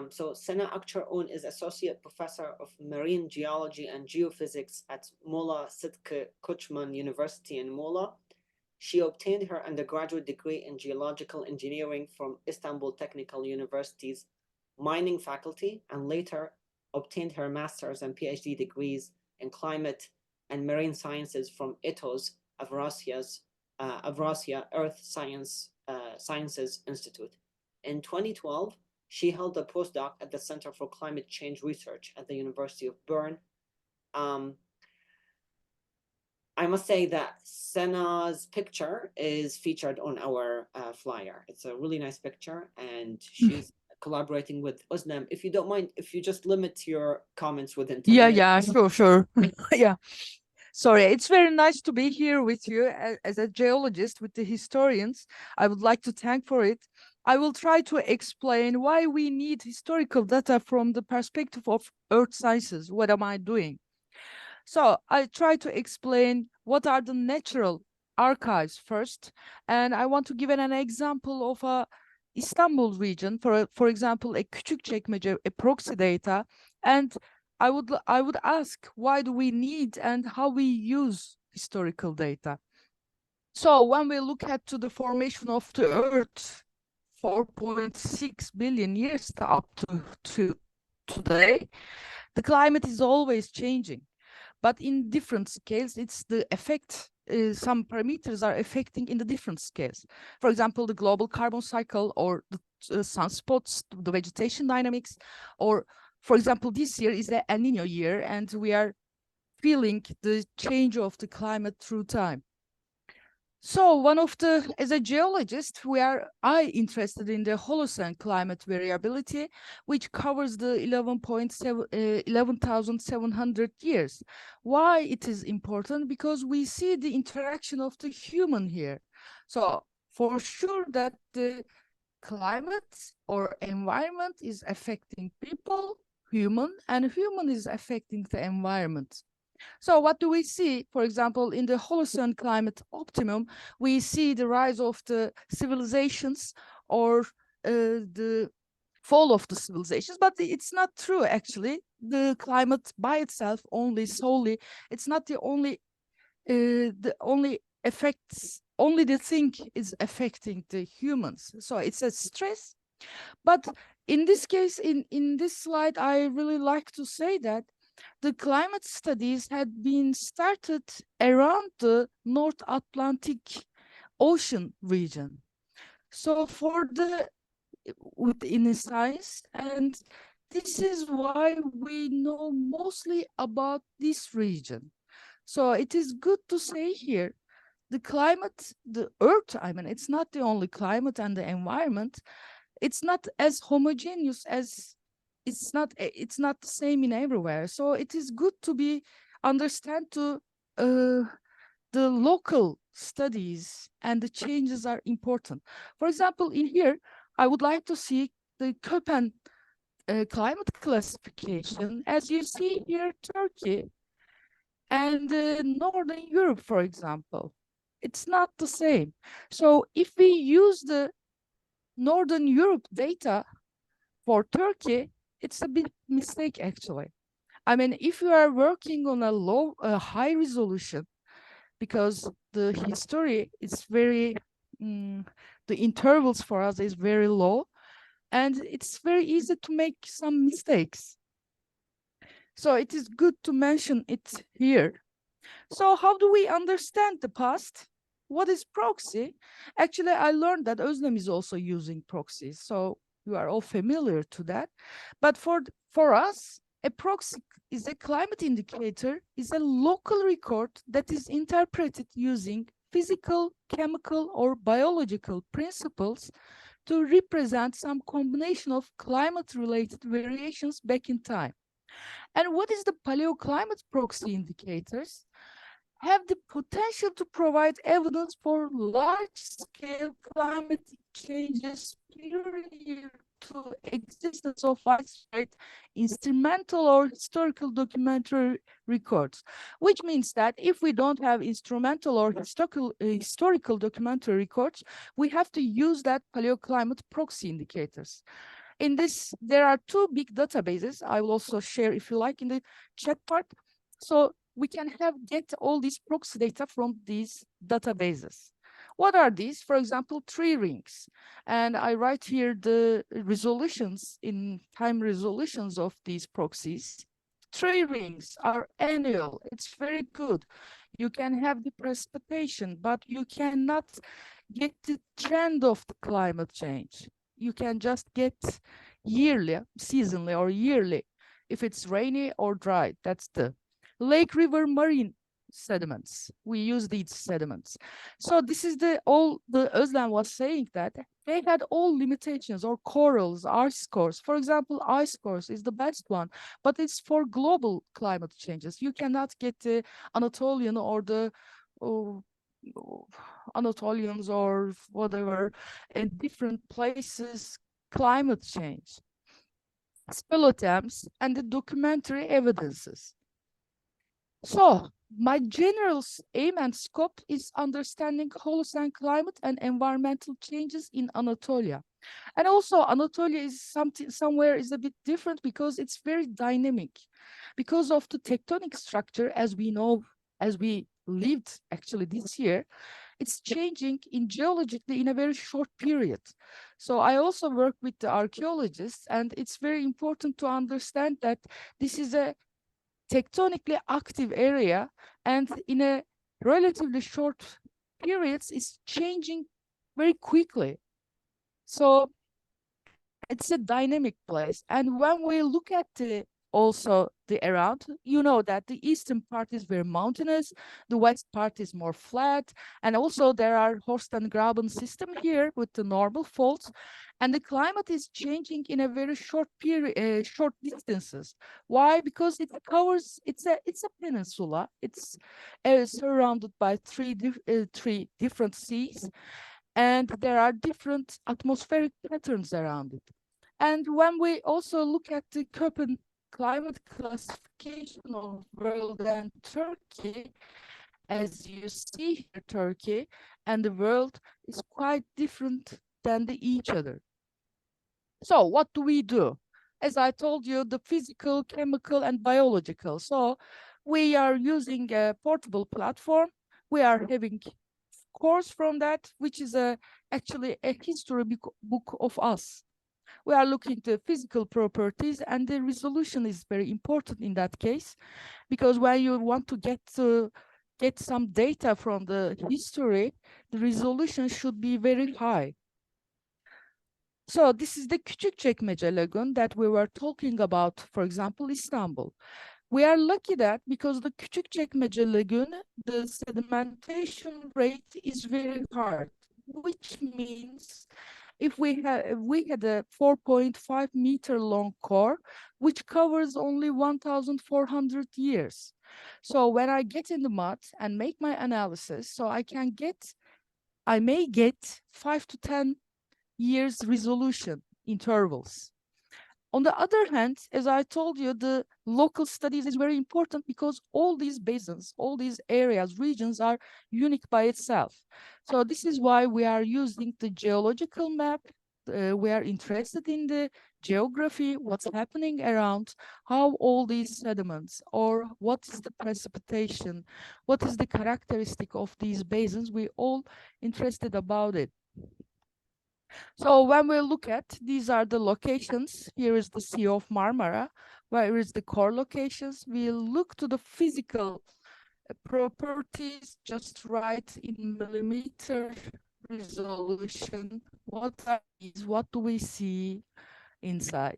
So Sena Akçaroğlu is Associate Professor of Marine Geology and Geophysics at Muğla Sıtkı Koçman University in Muğla. She obtained her undergraduate degree in geological engineering from Istanbul Technical University's mining faculty, and later obtained her master's and PhD degrees in climate and marine sciences from İTO's Avrasya Earth Sciences Institute. In 2012, she held a postdoc at the Center for Climate Change Research at the University of Bern. I must say that Sena's picture is featured on our flyer. It's a really nice picture, and she's collaborating with Özlem. If you don't mind, if you just limit your comments within 10 minutes. Yeah, sure. Yeah. Sorry, it's very nice to be here with you as a geologist with the historians. I would like to thank for it. I will try to explain why we need historical data from the perspective of earth sciences. What am I doing? So I try to explain what are the natural archives first, and I want to give an example of a Istanbul region, for example, a Küçükçekmece, a proxy data, and I would ask, why do we need and how we use historical data? So when we look at to the formation of the Earth, 4.6 billion years up to today, the climate is always changing, but in different scales. It's the effect. Some parameters are affecting in the different scales. For example, the global carbon cycle, or the sunspots, the vegetation dynamics, or for example, this year is the El Nino year, and we are feeling the change of the climate through time. So as a geologist, I interested in the Holocene climate variability, which covers the 11,700 years. Why it is important? Because we see the interaction of the human here. So for sure that the climate or environment is affecting people, human, and human is affecting the environment. So what do we see? For example, in the Holocene climate optimum, we see the rise of the civilizations, or the fall of the civilizations, but it's not true actually. The climate by itself solely, it's not the only effects, only the thing is affecting the humans. So it's a stress, but in this case, in this slide, I really like to say that the climate studies had been started around the North Atlantic Ocean region. So for the within science, and this is why we know mostly about this region. So it is good to say here, the climate, the Earth, I mean, it's not the only climate and the environment. It's not as homogeneous as it's not the same in everywhere. So it is good to be understand to the local studies and the changes are important. For example, in here, I would like to see the Köppen climate classification. As you see here, Turkey and Northern Europe, for example, it's not the same. So if we use the Northern Europe data for Turkey, it's a bit mistake actually. I mean, if you are working on a high resolution, because the history is very, the intervals for us is very low, and it's very easy to make some mistakes. So it is good to mention it here. So how do we understand the past? What is proxy? Actually, I learned that Özlem is also using proxies, so you are all familiar to that. But for us, a proxy is a climate indicator, is a local record that is interpreted using physical, chemical, or biological principles to represent some combination of climate-related variations back in time. And what is the paleoclimate proxy indicators? Have the potential to provide evidence for large-scale climate changes prior to existence of widespread instrumental or historical documentary records, which means that if we don't have instrumental or historical documentary records, we have to use that paleoclimate proxy indicators. In this, there are two big databases. I will also share, if you like, in the chat part. So we can get all these proxy data from these databases. What are these? For example, tree rings. And I write here the resolutions in time resolutions of these proxies. Tree rings are annual. It's very good. You can have the precipitation, but you cannot get the trend of the climate change. You can just get yearly, seasonally or yearly, if it's rainy or dry. That's the lake, river, marine sediments. We use these sediments. So this is all the Özlem was saying, that they had all limitations, or corals, ice cores. For example, ice cores is the best one, but it's for global climate changes. You cannot get the Anatolian or the Anatolians or whatever in different places climate change. Speleothems and the documentary evidences. So my general aim and scope is understanding Holocene climate and environmental changes in Anatolia. And also Anatolia is somewhere is a bit different because it's very dynamic. Because of the tectonic structure, as we know, as we lived actually this year, it's changing geologically in a very short period. So I also work with the archaeologists, and it's very important to understand that this is a tectonically active area, and in a relatively short periods, it's changing very quickly. So it's a dynamic place. And when we look at also the around, you know that the eastern part is very mountainous, the west part is more flat, and also there are Horst and Graben system here with the normal faults, and the climate is changing in a very short period, short distances. Why? Because it covers, it's a peninsula. It's surrounded by three different seas, and there are different atmospheric patterns around it. And when we also look at the Köppen climate classification of world and Turkey, as you see here, Turkey and the world is quite different than each other. So what do we do? As I told you, the physical, chemical, and biological. So we are using a portable platform. We are having course from that, which is actually a history book of us. We are looking to physical properties, and the resolution is very important in that case, because when you want to get some data from the history, the resolution should be very high. So this is the Küçükçekmece Lagoon that we were talking about, for example, Istanbul. We are lucky that because the Küçükçekmece Lagoon, the sedimentation rate is very hard, which means if we had a 4.5 meter long core, which covers only 1,400 years. So when I get in the mud and make my analysis, so I may get 5 to 10 years resolution intervals. On the other hand, as I told you, the local studies is very important because all these basins, all these areas, regions are unique by itself. So this is why we are using the geological map. We are interested in the geography, what's happening around, how all these sediments, or what is the precipitation, what is the characteristic of these basins, we all interested about it. So when we look at, these are the locations. Here is the Sea of Marmara. Where is the core locations? We look to the physical properties, just write in millimeter resolution. What are these? What do we see inside?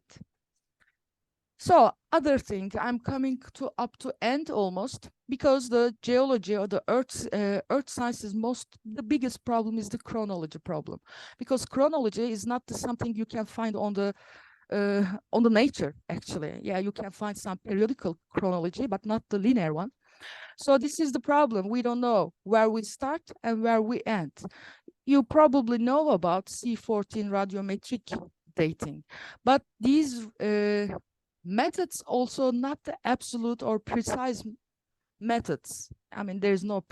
So other thing, I'm coming to up to end almost, because the geology or the earth science is the biggest problem is the chronology problem, because chronology is not something you can find on the nature actually. Yeah, you can find some periodical chronology, but not the linear one. So this is the problem. We don't know where we start and where we end. You probably know about C14 radiometric dating, but these methods also not the absolute or precise methods. I mean, there's no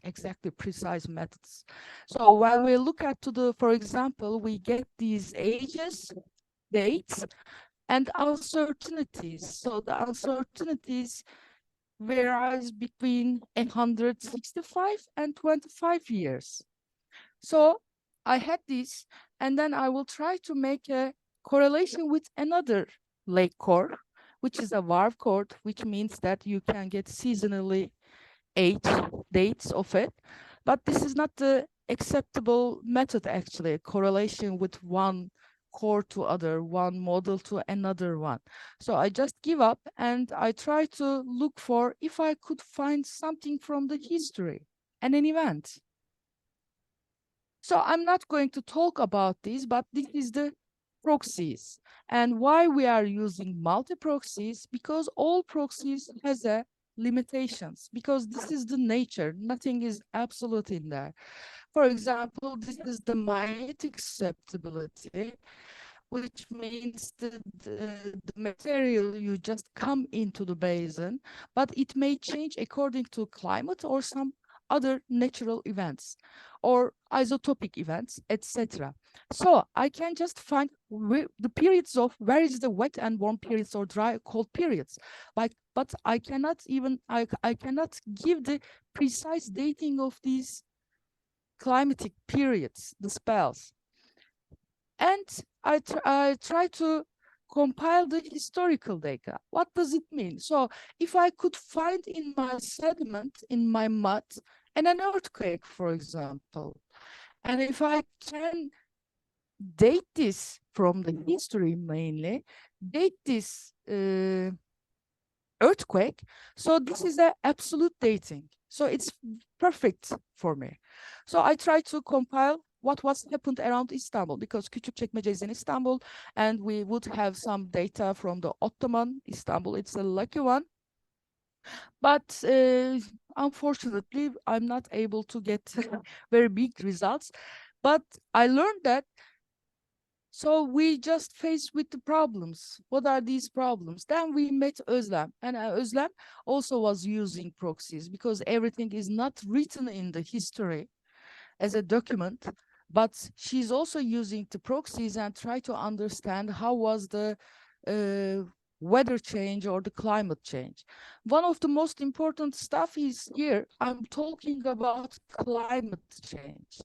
exactly precise methods. So when we look at for example, we get these ages, dates, and uncertainties. So the uncertainties varies between 165 and 25 years. So I had this, and then I will try to make a correlation with another lake core, which is a varv core, which means that you can get seasonally age dates of it. But this is not the acceptable method, actually, correlation with one core to other, one model to another one. So I just give up and I try to look for if I could find something from the history and an event. So I'm not going to talk about this, but this is the proxies. And why we are using multi-proxies, because all proxies has a limitations, because this is the nature, nothing is absolute in there. For example, this is the magnetic susceptibility, which means the material you just come into the basin, but it may change according to climate or some other natural events or isotopic events, etc. So I can just find the periods of where is the wet and warm periods or dry cold periods, but I cannot I cannot give the precise dating of these climatic periods, the spells. And I try to compile the historical data. What does it mean? So if I could find in my sediment, in my mud, and an earthquake, for example, and if I can date this from the history mainly, date this earthquake, so this is an absolute dating. So it's perfect for me. So I try to compile what was happened around Istanbul, because Küçükçekmece is in Istanbul, and we would have some data from the Ottoman Istanbul. It's a lucky one. But unfortunately, I'm not able to get very big results. But I learned that. So we just faced with the problems. What are these problems? Then we met Özlem, and Özlem also was using proxies, because everything is not written in the history as a document, but she's also using the proxies and try to understand how was the weather change or the climate change. One of the most important stuff is here, I'm talking about climate change.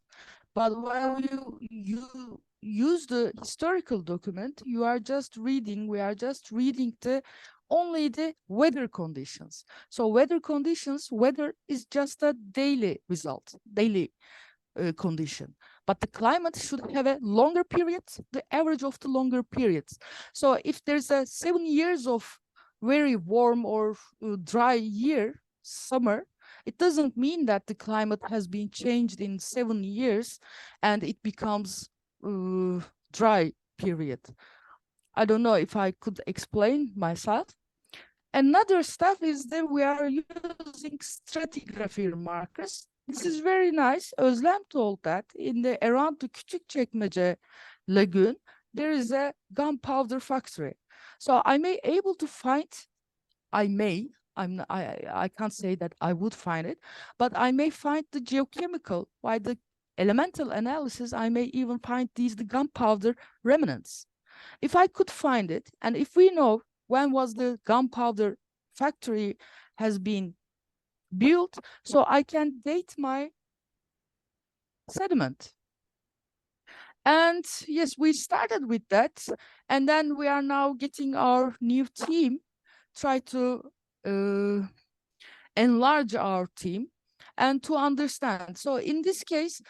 But when you use the historical document, you are just reading, we are just reading only the weather conditions. So weather conditions, weather is just a daily result, daily condition. But the climate should have a longer period, the average of the longer periods. So if there's a 7 years of very warm or dry year, summer, it doesn't mean that the climate has been changed in 7 years and it becomes dry period. I don't know if I could explain myself. Another stuff is that we are using stratigraphy markers. This is very nice. Özlem told that around the Küçükçekmece Lagoon, there is a gunpowder factory. So I may able to find, I can't say that I would find it, but I may find the geochemical, by the elemental analysis, I may even find the gunpowder remnants. If I could find it, and if we know when was the gunpowder factory has been built, so I can date my sediment. And yes, we started with that, and then we are now getting our new team, try to enlarge our team and to understand. So in this case,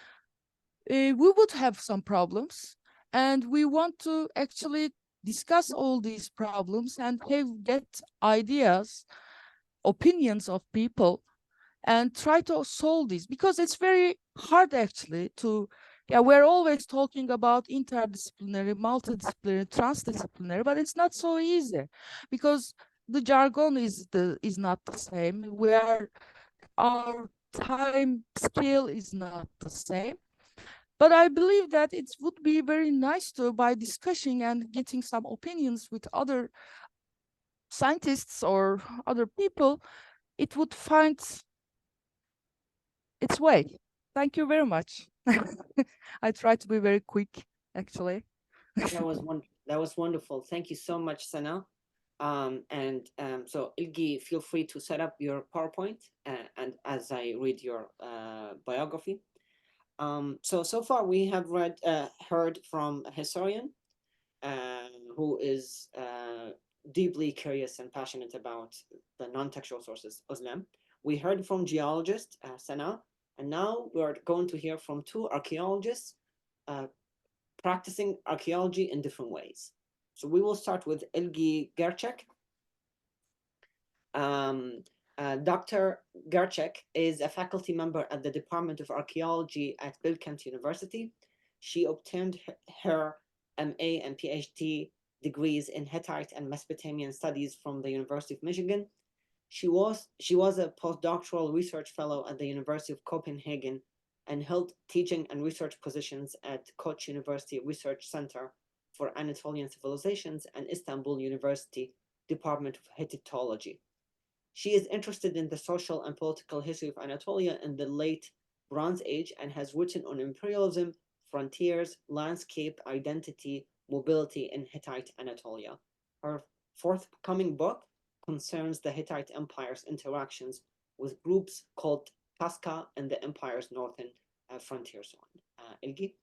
we would have some problems, and we want to actually discuss all these problems and get ideas, opinions of people, and try to solve this, because it's very hard actually to, we're always talking about interdisciplinary, multidisciplinary, transdisciplinary, but it's not so easy because the jargon is not the same. Our time scale is not the same. But I believe that it would be very nice to, by discussing and getting some opinions with other scientists or other people, it would find its way. Thank you very much. I try to be very quick, actually. That was wonderful. Thank you so much, Sana. So Ilgi, feel free to set up your PowerPoint and as I read your biography. So far we have heard from a historian who is deeply curious and passionate about the non-textual sources, Özlem. We heard from geologist Sana, and now we are going to hear from two archaeologists practicing archaeology in different ways. So we will start with Ilgi Gerçek. Dr. Gerçek is a faculty member at the Department of Archaeology at Bilkent University. She obtained her MA and PhD degrees in Hittite and Mesopotamian studies from the University of Michigan. She was a postdoctoral research fellow at the University of Copenhagen and held teaching and research positions at Koç University Research Center for Anatolian Civilizations and Istanbul University Department of Hittitology. She is interested in the social and political history of Anatolia in the late Bronze Age and has written on imperialism, frontiers, landscape, identity, mobility in Hittite Anatolia. Her forthcoming book concerns the Hittite Empire's interactions with groups called Tasca and the empire's northern frontier zone. Ilgi?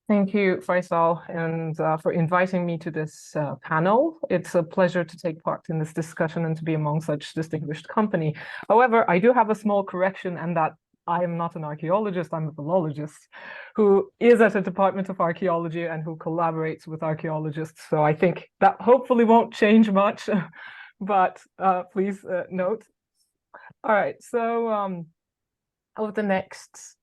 Thank you, Faisal, and for inviting me to this panel. It's a pleasure to take part in this discussion and to be among such distinguished company. However, I do have a small correction, and that I am not an archaeologist, I'm a philologist who is at a Department of Archaeology and who collaborates with archaeologists. So I think that hopefully won't change much, but please note. All right, so over the next,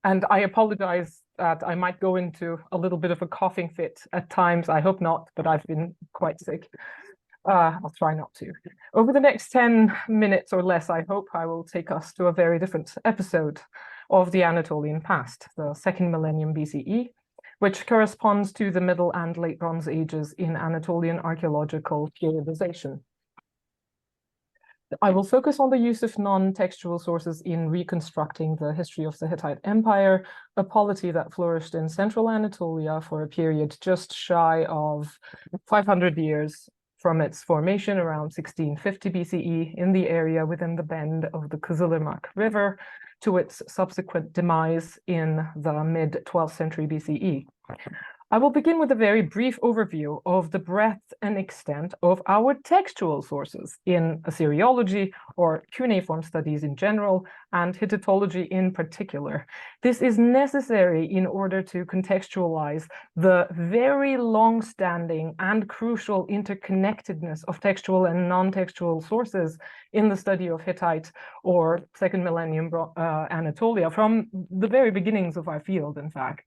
and I apologize that I might go into a little bit of a coughing fit at times. I hope not, but I've been quite sick. I'll try not to. Over the next 10 minutes or less, I hope I will take us to a very different episode of the Anatolian past, the 2nd millennium BCE, which corresponds to the Middle and Late Bronze Ages in Anatolian archaeological periodization. I will focus on the use of non-textual sources in reconstructing the history of the Hittite Empire, a polity that flourished in central Anatolia for a period just shy of 500 years from its formation around 1650 BCE in the area within the bend of the Kızılırmak River to its subsequent demise in the mid-12th century BCE. I will begin with a very brief overview of the breadth and extent of our textual sources in Assyriology or cuneiform studies in general, and Hittitology in particular. This is necessary in order to contextualize the very long-standing and crucial interconnectedness of textual and non-textual sources in the study of Hittite or second millennium Anatolia from the very beginnings of our field, in fact.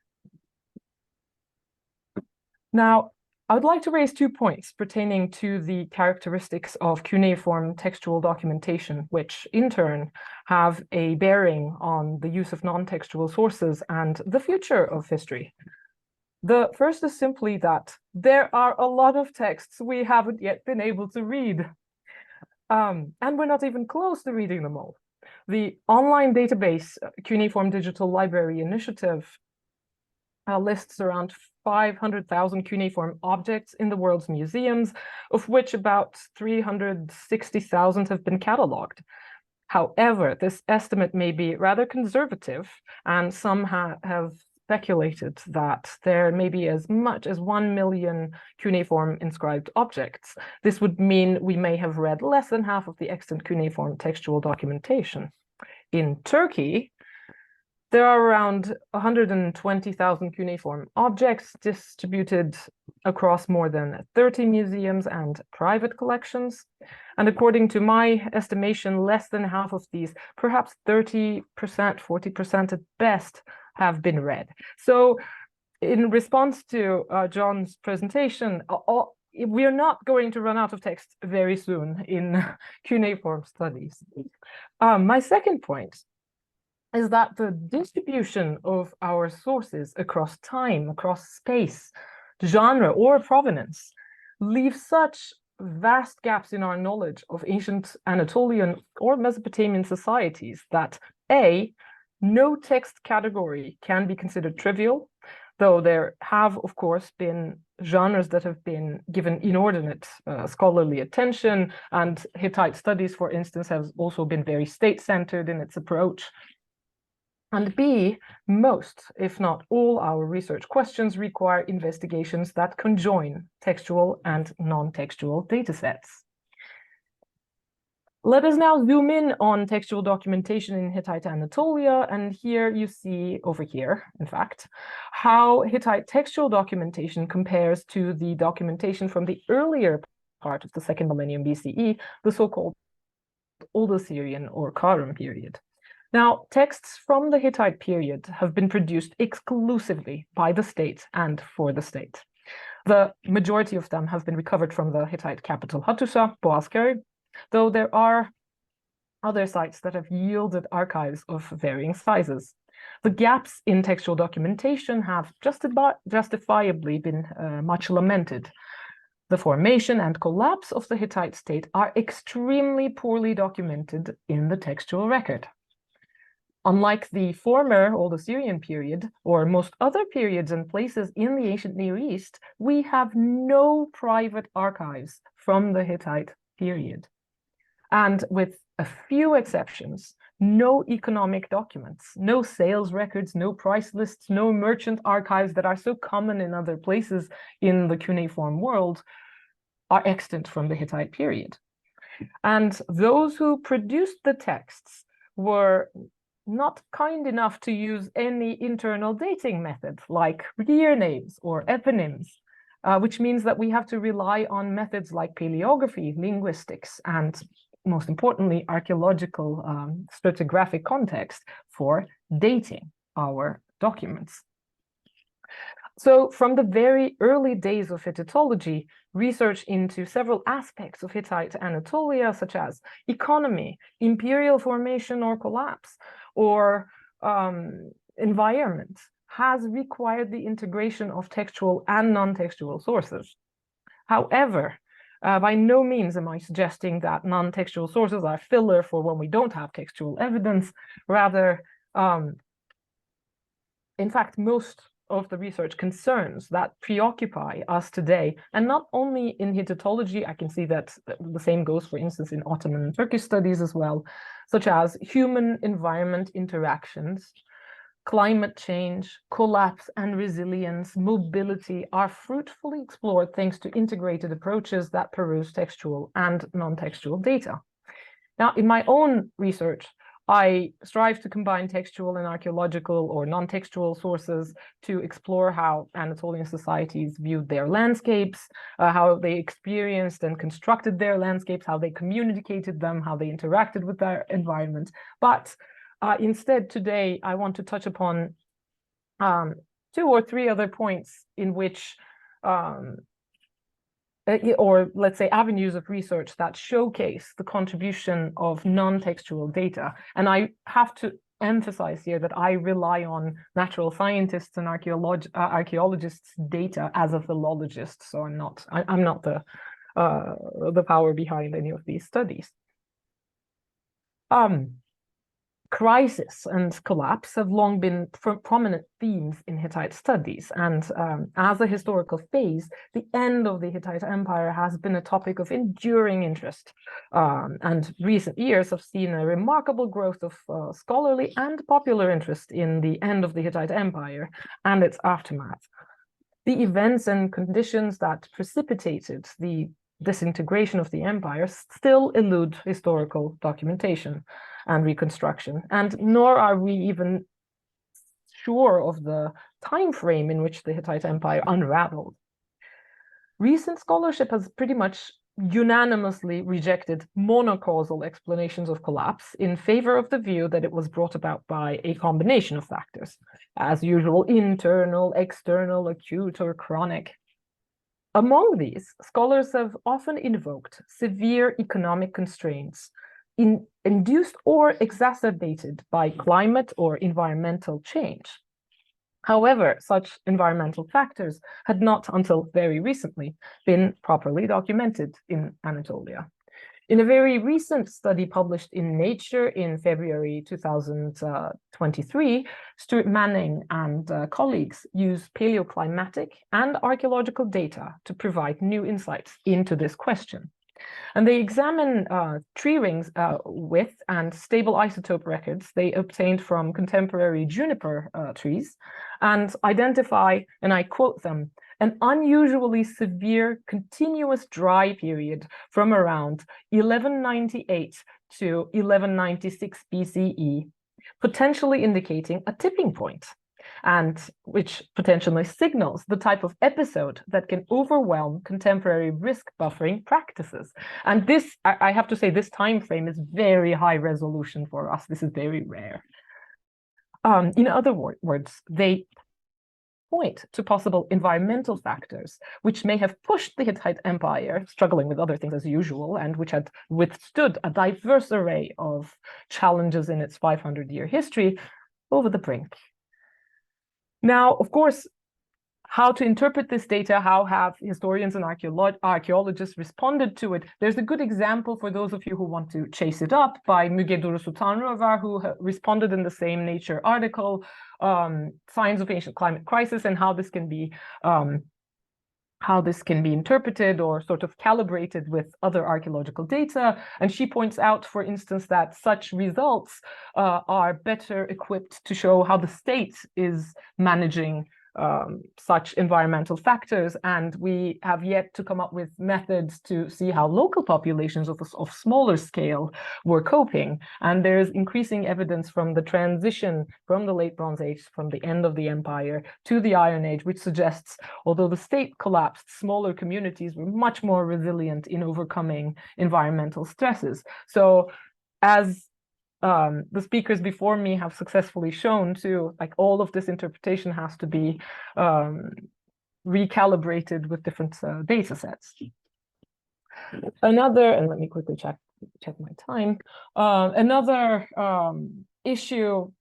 Now, I would like to raise 2 points pertaining to the characteristics of cuneiform textual documentation, which in turn have a bearing on the use of non-textual sources and the future of history. The first is simply that there are a lot of texts we haven't yet been able to read, and we're not even close to reading them all. The online database Cuneiform Digital Library Initiative lists around 500,000 cuneiform objects in the world's museums, of which about 360,000 have been catalogued. However, this estimate may be rather conservative, and some have speculated that there may be as much as 1 million cuneiform inscribed objects. This would mean we may have read less than half of the extant cuneiform textual documentation. In Turkey, there are around 120,000 cuneiform objects distributed across more than 30 museums and private collections. And according to my estimation, less than half of these, perhaps 30%, 40% at best, have been read. So in response to John's presentation, we are not going to run out of text very soon in cuneiform studies. My second point is that the distribution of our sources across time, across space, genre, or provenance leaves such vast gaps in our knowledge of ancient Anatolian or Mesopotamian societies that A, no text category can be considered trivial, though there have, of course, been genres that have been given inordinate scholarly attention, and Hittite studies, for instance, has also been very state-centered in its approach. And B, most, if not all, our research questions require investigations that conjoin textual and non-textual datasets. Let us now zoom in on textual documentation in Hittite Anatolia, and here you see, over here, in fact, how Hittite textual documentation compares to the documentation from the earlier part of the second millennium BCE, the so-called Old Assyrian or Karum period. Now, texts from the Hittite period have been produced exclusively by the state and for the state. The majority of them have been recovered from the Hittite capital Hattusa, Boğazköy, though there are other sites that have yielded archives of varying sizes. The gaps in textual documentation have justifiably been much lamented. The formation and collapse of the Hittite state are extremely poorly documented in the textual record. Unlike the former Old Assyrian period, or most other periods and places in the ancient Near East, we have no private archives from the Hittite period. And with a few exceptions, no economic documents, no sales records, no price lists, no merchant archives that are so common in other places in the cuneiform world are extant from the Hittite period. And those who produced the texts were not kind enough to use any internal dating method like year names or eponyms, which means that we have to rely on methods like paleography, linguistics, and most importantly, archaeological stratigraphic context for dating our documents. So from the very early days of Hittitology, research into several aspects of Hittite Anatolia, such as economy, imperial formation or collapse, or environment, has required the integration of textual and non-textual sources. However, by no means am I suggesting that non-textual sources are filler for when we don't have textual evidence. Rather, in fact, most of the research concerns that preoccupy us today, and not only in Hittitology, I can see that the same goes, for instance, in Ottoman and Turkish studies as well, such as human-environment interactions, climate change, collapse and resilience, mobility are fruitfully explored thanks to integrated approaches that peruse textual and non-textual data. Now, in my own research, I strive to combine textual and archaeological or non-textual sources to explore how Anatolian societies viewed their landscapes, how they experienced and constructed their landscapes, how they communicated them, how they interacted with their environment. But instead, today, I want to touch upon 2 or 3 other points in which or let's say avenues of research that showcase the contribution of non-textual data. And I have to emphasize here that I rely on natural scientists and archaeologists' data as a philologist, so I'm not the power behind any of these studies. Crisis and collapse have long been prominent themes in Hittite studies, and as a historical phase, the end of the Hittite Empire has been a topic of enduring interest, and recent years have seen a remarkable growth of scholarly and popular interest in the end of the Hittite Empire and its aftermath. The events and conditions that precipitated the disintegration of the empire still elude historical documentation and reconstruction, and nor are we even sure of the time frame in which the Hittite Empire unraveled. Recent scholarship has pretty much unanimously rejected monocausal explanations of collapse in favor of the view that it was brought about by a combination of factors, as usual, internal, external, acute, or chronic. Among these, scholars have often invoked severe economic constraints induced or exacerbated by climate or environmental change. However, such environmental factors had not until very recently been properly documented in Anatolia. In a very recent study published in Nature in February 2023, Stuart Manning and colleagues used paleoclimatic and archaeological data to provide new insights into this question. And they examine tree rings width and stable isotope records they obtained from contemporary juniper trees and identify, and I quote them, an unusually severe continuous dry period from around 1198 to 1196 BCE, potentially indicating a tipping point, and which potentially signals the type of episode that can overwhelm contemporary risk buffering practices. And this, I have to say, this time frame is very high resolution for us. This is very rare. In other words, they point to possible environmental factors which may have pushed the Hittite Empire, struggling with other things as usual, and which had withstood a diverse array of challenges in its 500-year history, over the brink. Now, of course, how to interpret this data, how have historians and archaeologists responded to it? There's a good example for those of you who want to chase it up by Müge Durusu Tanrıöver, who responded in the same Nature article, Signs of Ancient Climate Crisis, and how this can be interpreted or sort of calibrated with other archaeological data. And she points out, for instance, that such results are better equipped to show how the state is managing such environmental factors, and we have yet to come up with methods to see how local populations of smaller scale were coping. And there's increasing evidence from the transition from the Late Bronze Age, from the end of the empire to the Iron Age, which suggests, although the state collapsed, smaller communities were much more resilient in overcoming environmental stresses. So as the speakers before me have successfully shown too, like all of this interpretation has to be recalibrated with different data sets. Another, and let me quickly check my time. Another issue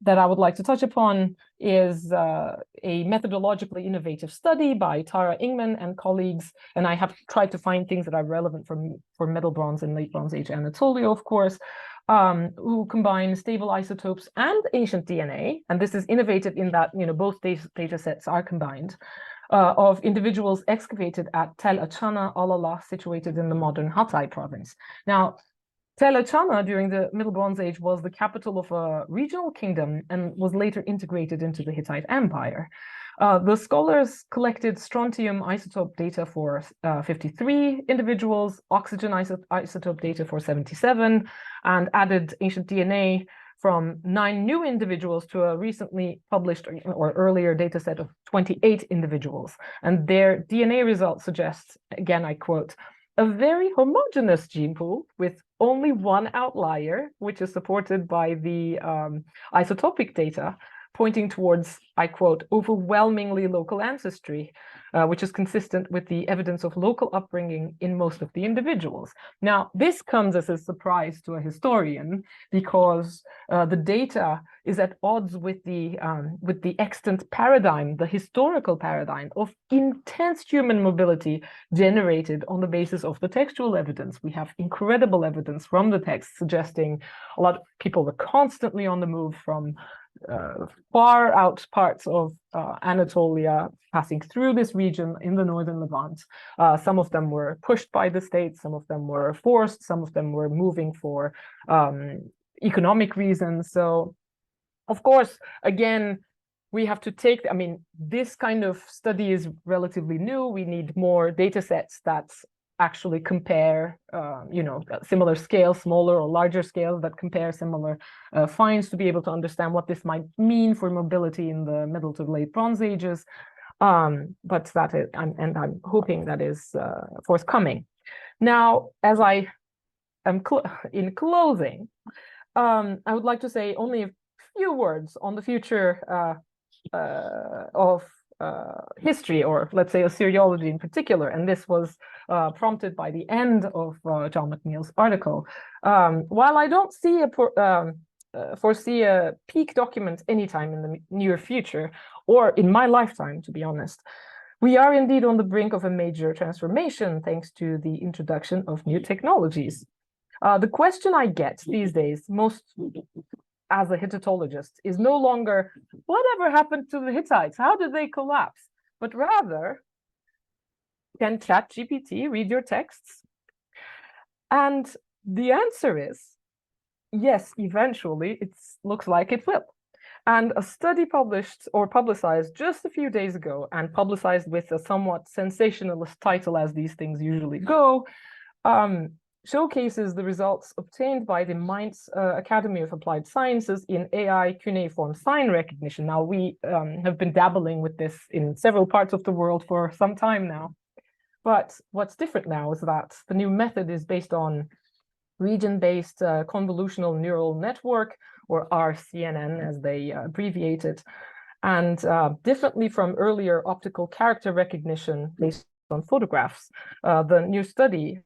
that I would like to touch upon is a methodologically innovative study by Tara Ingman and colleagues, and I have tried to find things that are relevant for Middle Bronze and Late Bronze Age Anatolia, of course, who combine stable isotopes and ancient DNA. And this is innovative in that, both data sets are combined, of individuals excavated at Tel Achana, Alala, situated in the modern Hatay province. Now, Tel Achana during the Middle Bronze Age was the capital of a regional kingdom and was later integrated into the Hittite Empire. The scholars collected strontium isotope data for 53 individuals, oxygen isotope data for 77, and added ancient DNA from 9 new individuals to a recently published or earlier data set of 28 individuals. And their DNA results suggest, again, I quote, a very homogeneous gene pool with only one outlier, which is supported by the isotopic data, pointing towards, I quote, overwhelmingly local ancestry, which is consistent with the evidence of local upbringing in most of the individuals. Now, this comes as a surprise to a historian because the data is at odds with the extant paradigm, the historical paradigm of intense human mobility generated on the basis of the textual evidence. We have incredible evidence from the text suggesting a lot of people were constantly on the move from far out parts of Anatolia, passing through this region in the northern Levant. Some of them were pushed by the state, some of them were forced, some of them were moving for economic reasons. So, of course, again, we have to take, this kind of study is relatively new. We need more data sets that actually compare, similar scale, smaller or larger scales that compare similar finds to be able to understand what this might mean for mobility in the Middle to Late Bronze Ages. But that is, I'm hoping that is forthcoming. Now, as I am in closing, I would like to say only a few words on the future of history, or let's say Assyriology in particular, and this was prompted by the end of John McNeill's article. While I don't see foresee a peak document anytime in the near future, or in my lifetime, to be honest, we are indeed on the brink of a major transformation thanks to the introduction of new technologies. The question I get these days, most as a Hittitologist, is no longer whatever happened to the Hittites? How did they collapse? But rather, can ChatGPT read your texts? And the answer is yes, eventually, it looks like it will. And a study published or publicized just a few days ago and publicized with a somewhat sensationalist title, as these things usually go, showcases the results obtained by the Mainz Academy of Applied Sciences in AI cuneiform sign recognition. Now, we have been dabbling with this in several parts of the world for some time now. But what's different now is that the new method is based on region-based convolutional neural network, or RCNN as they abbreviate it, and differently from earlier optical character recognition based on photographs, the new study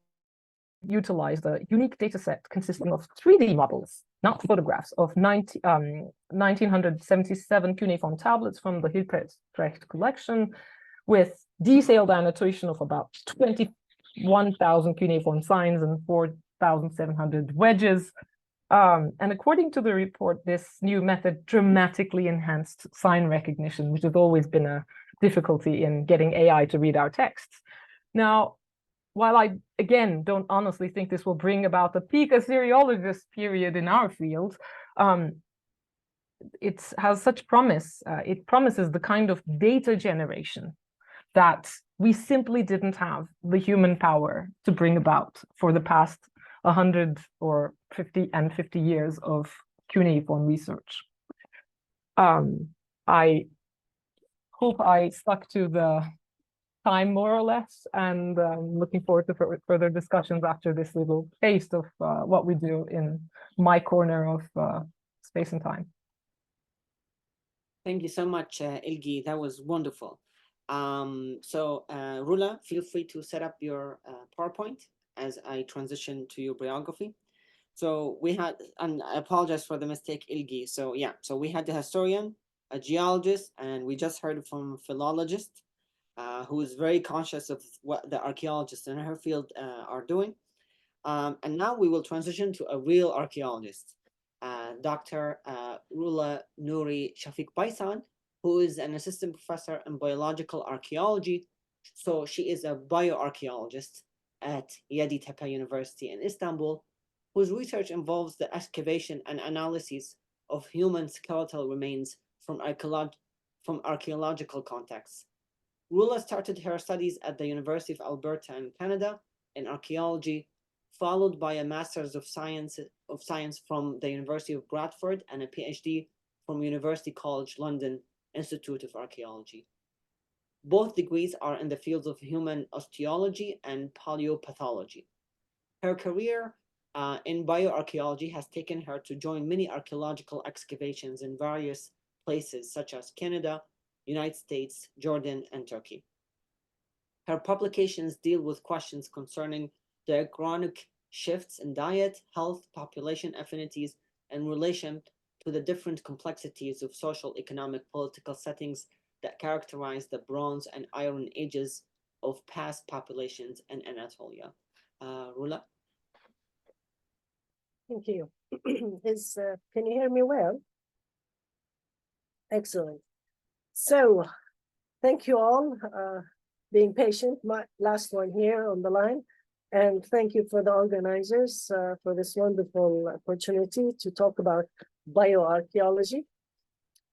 utilized a unique data set consisting of 3D models, not photographs, of 1977 cuneiform tablets from the Hilprecht collection, with detailed annotation of about 21,000 cuneiform signs and 4,700 wedges. And according to the report, this new method dramatically enhanced sign recognition, which has always been a difficulty in getting AI to read our texts. Now, while I, again, don't honestly think this will bring about the peak Assyriologist period in our field, it has such promise. It promises the kind of data generation that we simply didn't have the human power to bring about for the past 100 or 50 years of cuneiform research. I hope I stuck to the time more or less, and looking forward to further discussions after this little taste of what we do in my corner of space and time. Thank you so much, Ilgi. That was wonderful. Rula, feel free to set up your PowerPoint as I transition to your biography. So we had, and I apologize for the mistake, Ilgi. So yeah, so we had the historian, a geologist, and we just heard from a philologist who is very conscious of what the archaeologists in her field are doing. And now we will transition to a real archaeologist, Dr. Rula Nouri Shafiq Paisan, who is an assistant professor in biological archaeology. So she is a bioarchaeologist at Yeditepe University in Istanbul, whose research involves the excavation and analysis of human skeletal remains from archaeological contexts. Rula started her studies at the University of Alberta in Canada in archaeology, followed by a Master's of Science from the University of Bradford and a PhD from University College London Institute of Archaeology. Both degrees are in the fields of human osteology and paleopathology. Her career in bioarchaeology has taken her to join many archaeological excavations in various places such as Canada, United States, Jordan, and Turkey. Her publications deal with questions concerning diachronic shifts in diet, health, population affinities, and relation to the different complexities of social, economic, political settings that characterize the Bronze and Iron Ages of past populations in Anatolia. Rula? Thank you. Can you hear me well? Excellent. So, thank you all being patient. My last one here on the line. And thank you for the organizers for this wonderful opportunity to talk about bioarchaeology.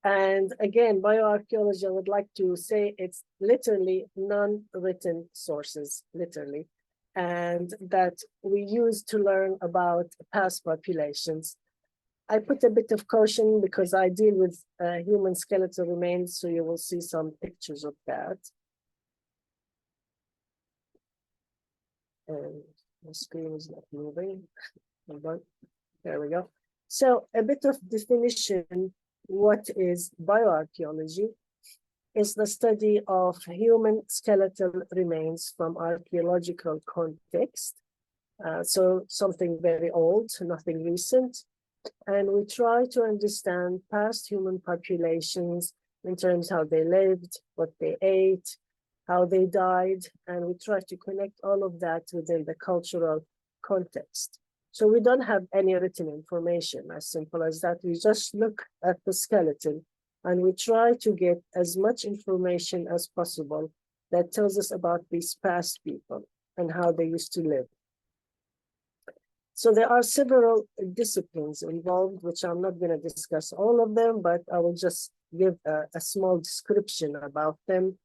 And again, bioarchaeology, I would like to say it's literally non-written sources, literally, and that we use to learn about past populations. I put a bit of caution because I deal with human skeletal remains, so you will see some pictures of that. And the screen is not moving. Hold on. There we go. So a bit of definition. What is bioarchaeology? Is the study of human skeletal remains from archaeological context. So something very old, nothing recent. And we try to understand past human populations in terms of how they lived, what they ate, how they died, and we try to connect all of that within the cultural context. So we don't have any written information, as simple as that. We just look at the skeleton and we try to get as much information as possible that tells us about these past people and how they used to live. So there are several disciplines involved, which I'm not going to discuss all of them, but I will just give a small description about them.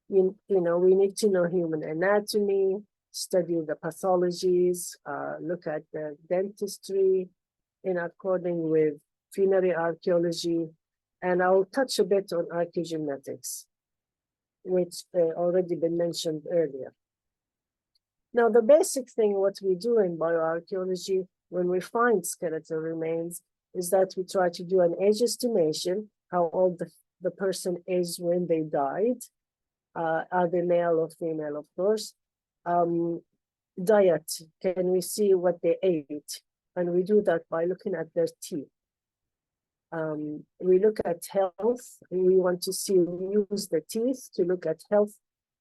You know, we need to know human anatomy, study the pathologies, look at the dentistry in according with funerary archaeology, and I'll touch a bit on archaeogenetics, which already been mentioned earlier. Now, the basic thing what we do in bioarchaeology when we find skeletal remains is that we try to do an age estimation, how old the person is when they died, are they male or female, of course. Diet, can we see what they ate? And we do that by looking at their teeth. We look at health, we want to see, we use the teeth to look at health,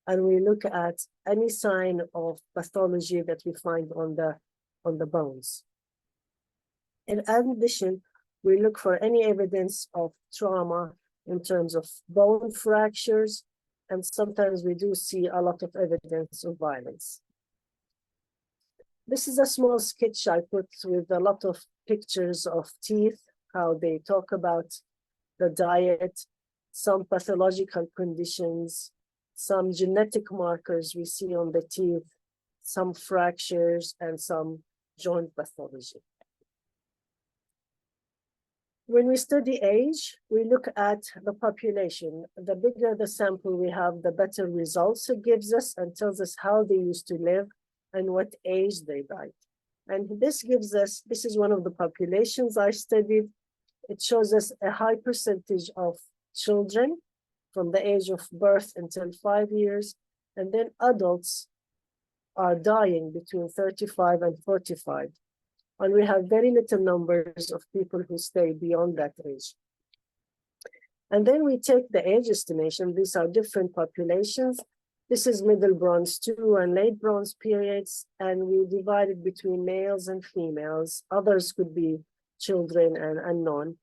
and we look at any sign of pathology that we find on the bones. In addition, we look for any evidence of trauma in terms of bone fractures, and sometimes we do see a lot of evidence of violence. This is a small sketch I put with a lot of pictures of teeth, how they talk about the diet, some pathological conditions, some genetic markers we see on the teeth, some fractures, and some joint pathology. When we study age, we look at the population. The bigger the sample we have, the better results it gives us and tells us how they used to live and what age they died. And this gives us, this is one of the populations I studied. It shows us a high percentage of children from the age of birth until 5 years, and then adults are dying between 35 and 45. And we have very little numbers of people who stay beyond that age. And then we take the age estimation. These are different populations. This is Middle Bronze II and Late Bronze periods, and we divided between males and females. Others could be children and unknown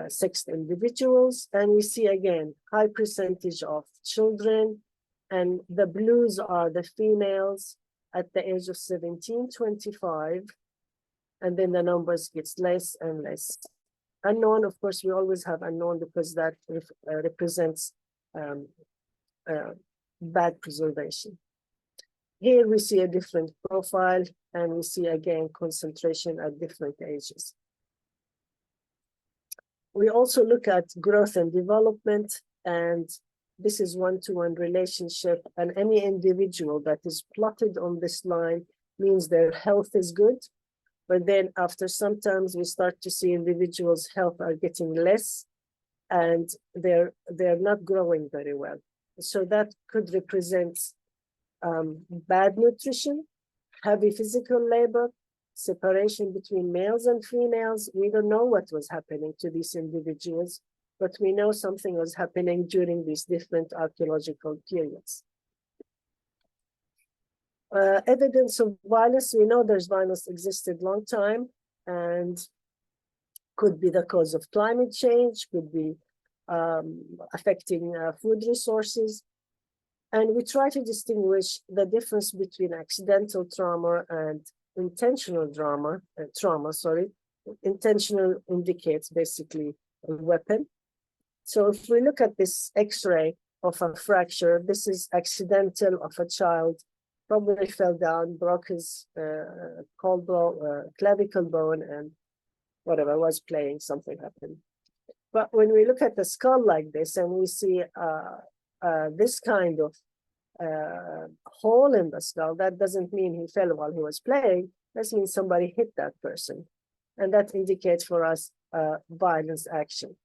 sexed individuals. And we see again, high percentage of children, and the blues are the females at the age of 17, 25, and then the numbers gets less and less. Unknown, of course, we always have unknown because that represents bad preservation. Here we see a different profile, and we see again concentration at different ages. We also look at growth and development, and this is one-to-one relationship, and any individual that is plotted on this line means their health is good. But then after sometimes we start to see individuals' health are getting less, and they're not growing very well. So that could represent bad nutrition, heavy physical labor, separation between males and females. We don't know what was happening to these individuals, but we know something was happening during these different archaeological periods. Evidence of violence, we know there's violence existed long time, and could be the cause of climate change, could be affecting food resources. And we try to distinguish the difference between accidental trauma and intentional trauma. Intentional indicates basically a weapon. So if we look at this X-ray of a fracture, this is accidental of a child, probably fell down, broke his clavicle bone, and whatever, was playing, something happened. But when we look at the skull like this, and we see this kind of hole in the skull, that doesn't mean he fell while he was playing. That means somebody hit that person. And that indicates for us violence action.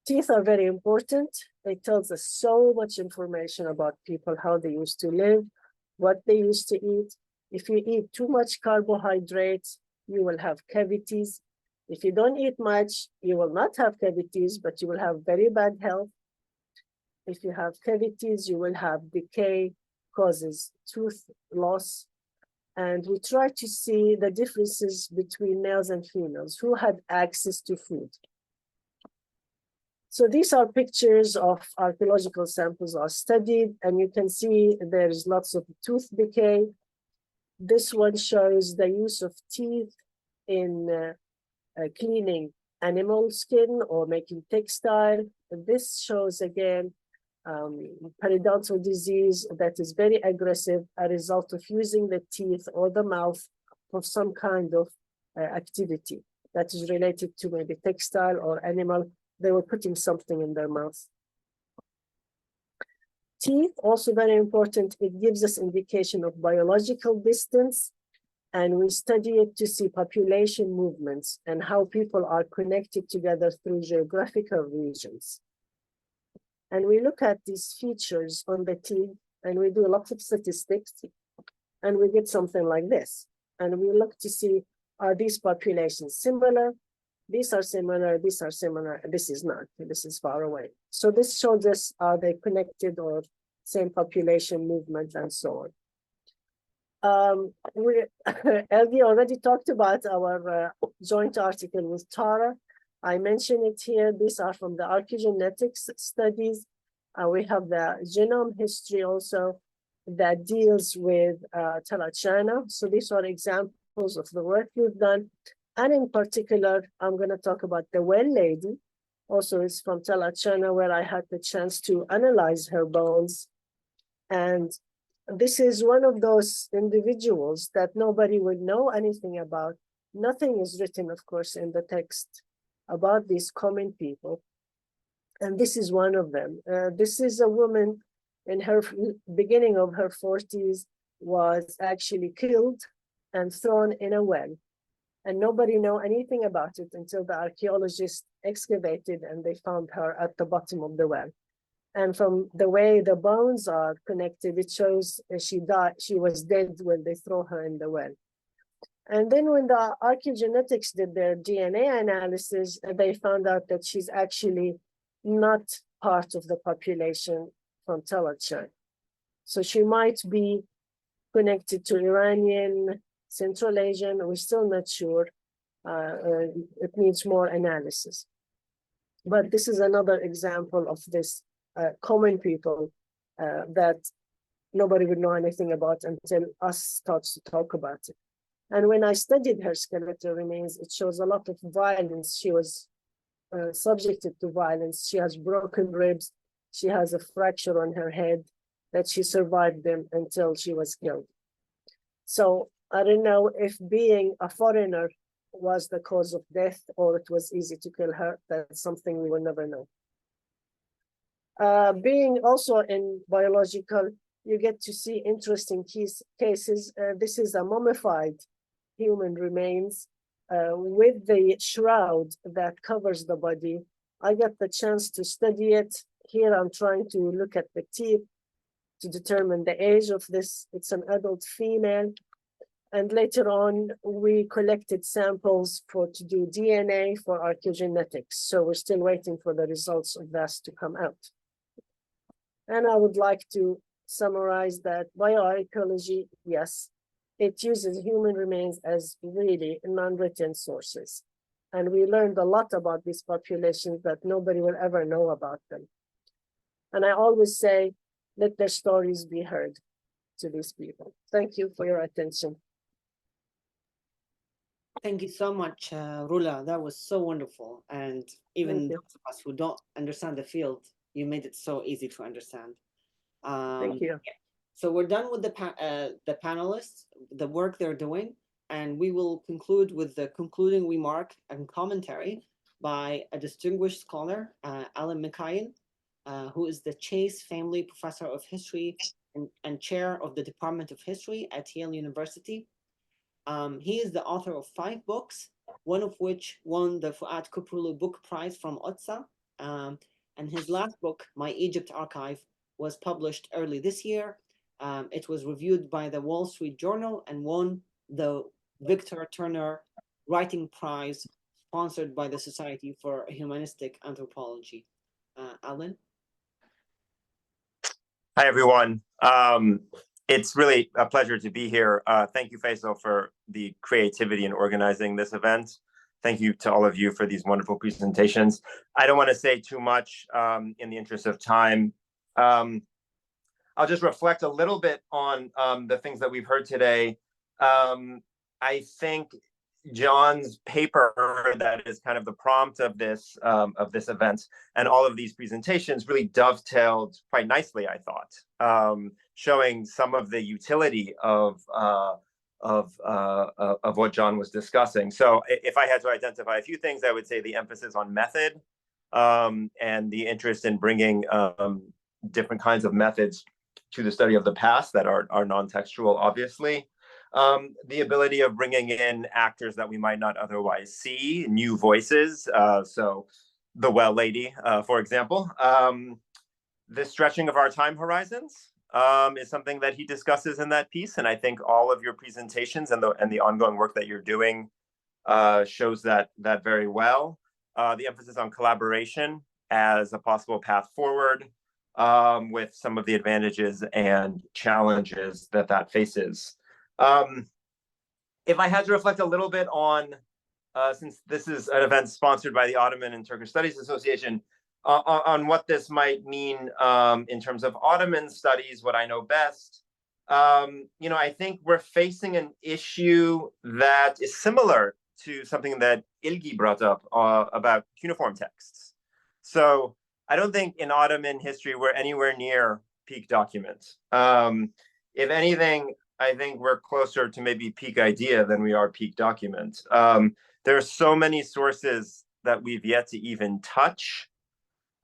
Teeth are very important. It tells us so much information about people, how they used to live, what they used to eat. If you eat too much carbohydrates, you will have cavities. If you don't eat much, you will not have cavities, but you will have very bad health. If you have cavities, you will have decay, causes tooth loss. And we try to see the differences between males and females who had access to food. So these are pictures of archaeological samples are studied, and you can see there's lots of tooth decay. This one shows the use of teeth in cleaning animal skin or making textile. This shows again periodontal disease that is very aggressive, a result of using the teeth or the mouth for some kind of activity that is related to maybe textile or animal. They were putting something in their mouth. Teeth, also very important. It gives us indication of biological distance, and we study it to see population movements and how people are connected together through geographical regions. And we look at these features on the teeth, and we do lots of statistics, and we get something like this. And we look to see, are these populations similar? These are similar, these are similar, and this is not, this is far away. So this shows us, are they connected or same population movement and so on. LD already talked about our joint article with Tara. I mentioned it here. These are from the archaeogenetics studies. We have the genome history also that deals with Talachana. So these are examples of the work we've done. And in particular, I'm going to talk about the well lady. Also, it's from Talachana, where I had the chance to analyze her bones. And this is one of those individuals that nobody would know anything about. Nothing is written, of course, in the text about these common people. And this is one of them. This is a woman in her beginning of her 40s, was actually killed and thrown in a well. And nobody knew anything about it until the archaeologists excavated and they found her at the bottom of the well. And from the way the bones are connected, it shows she died, she was dead when they throw her in the well. And then when the archaeogenetics did their DNA analysis, they found out that she's actually not part of the population from Talachai. So she might be connected to Iranian, Central Asian, we're still not sure. It needs more analysis. But this is another example of this common people that nobody would know anything about until us starts to talk about it. And when I studied her skeletal remains, it shows a lot of violence. She was subjected to violence. She has broken ribs. She has a fracture on her head that she survived them until she was killed. So I don't know if being a foreigner was the cause of death or it was easy to kill her. That's something we will never know. Being also in biological, you get to see interesting cases. This is a mummified human remains with the shroud that covers the body. I got the chance to study it. Here I'm trying to look at the teeth to determine the age of this. It's an adult female. And later on, we collected samples to do DNA for archaeogenetics. So we're still waiting for the results of that to come out. And I would like to summarize that bioarchaeology, yes, it uses human remains as really non-written sources. And we learned a lot about these populations that nobody will ever know about them. And I always say, let their stories be heard to these people. Thank you for your attention. Thank you so much, Rula. That was so wonderful. And even those of us who don't understand the field, you made it so easy to understand. Thank you. So we're done with the panelists, the work they're doing, and we will conclude with the concluding remark and commentary by a distinguished scholar, Alan Mikayan, who is the Chase Family Professor of History and Chair of the Department of History at Yale University. He is the author of 5 books, one of which won the Fuad Kuprulu Book Prize from OTSA. And his last book, My Egypt Archive, was published early this year. It was reviewed by the Wall Street Journal and won the Victor Turner Writing Prize, sponsored by the Society for Humanistic Anthropology. Alan? Hi, everyone. It's really a pleasure to be here. Thank you, Faisal, for the creativity in organizing this event. Thank you to all of you for these wonderful presentations. I don't want to say too much in the interest of time. I'll just reflect a little bit on the things that we've heard today. I think John's paper that is kind of the prompt of this event and all of these presentations really dovetailed quite nicely, I thought, showing some of the utility of what John was discussing. So if I had to identify a few things, I would say the emphasis on method and the interest in bringing different kinds of methods to the study of the past that are non-textual, obviously. The ability of bringing in actors that we might not otherwise see, new voices. So the Well Lady, for example. The stretching of our time horizons is something that he discusses in that piece. And I think all of your presentations and the ongoing work that you're doing shows that very well. The emphasis on collaboration as a possible path forward with some of the advantages and challenges that faces. If I had to reflect a little bit on, since this is an event sponsored by the Ottoman and Turkish Studies Association, on what this might mean in terms of Ottoman studies, what I know best, I think we're facing an issue that is similar to something that Ilgi brought up about cuneiform texts. So I don't think in Ottoman history we're anywhere near peak document. If anything, I think we're closer to maybe peak idea than we are peak document. There are so many sources that we've yet to even touch.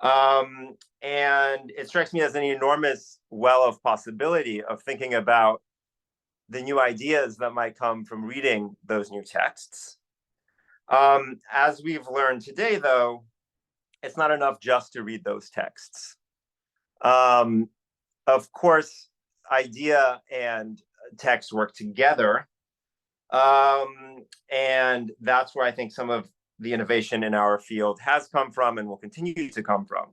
And it strikes me as an enormous well of possibility of thinking about the new ideas that might come from reading those new texts. As we've learned today, though, it's not enough just to read those texts. Of course, idea and text work together. And that's where I think some of the innovation in our field has come from and will continue to come from.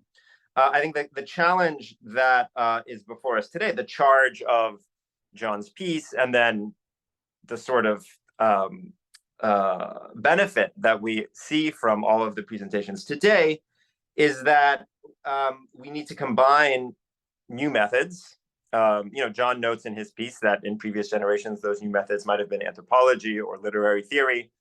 I think that the challenge that is before us today, the charge of John's piece, and then the sort of benefit that we see from all of the presentations today, is that we need to combine new methods. John notes in his piece that in previous generations, those new methods might have been anthropology or literary theory.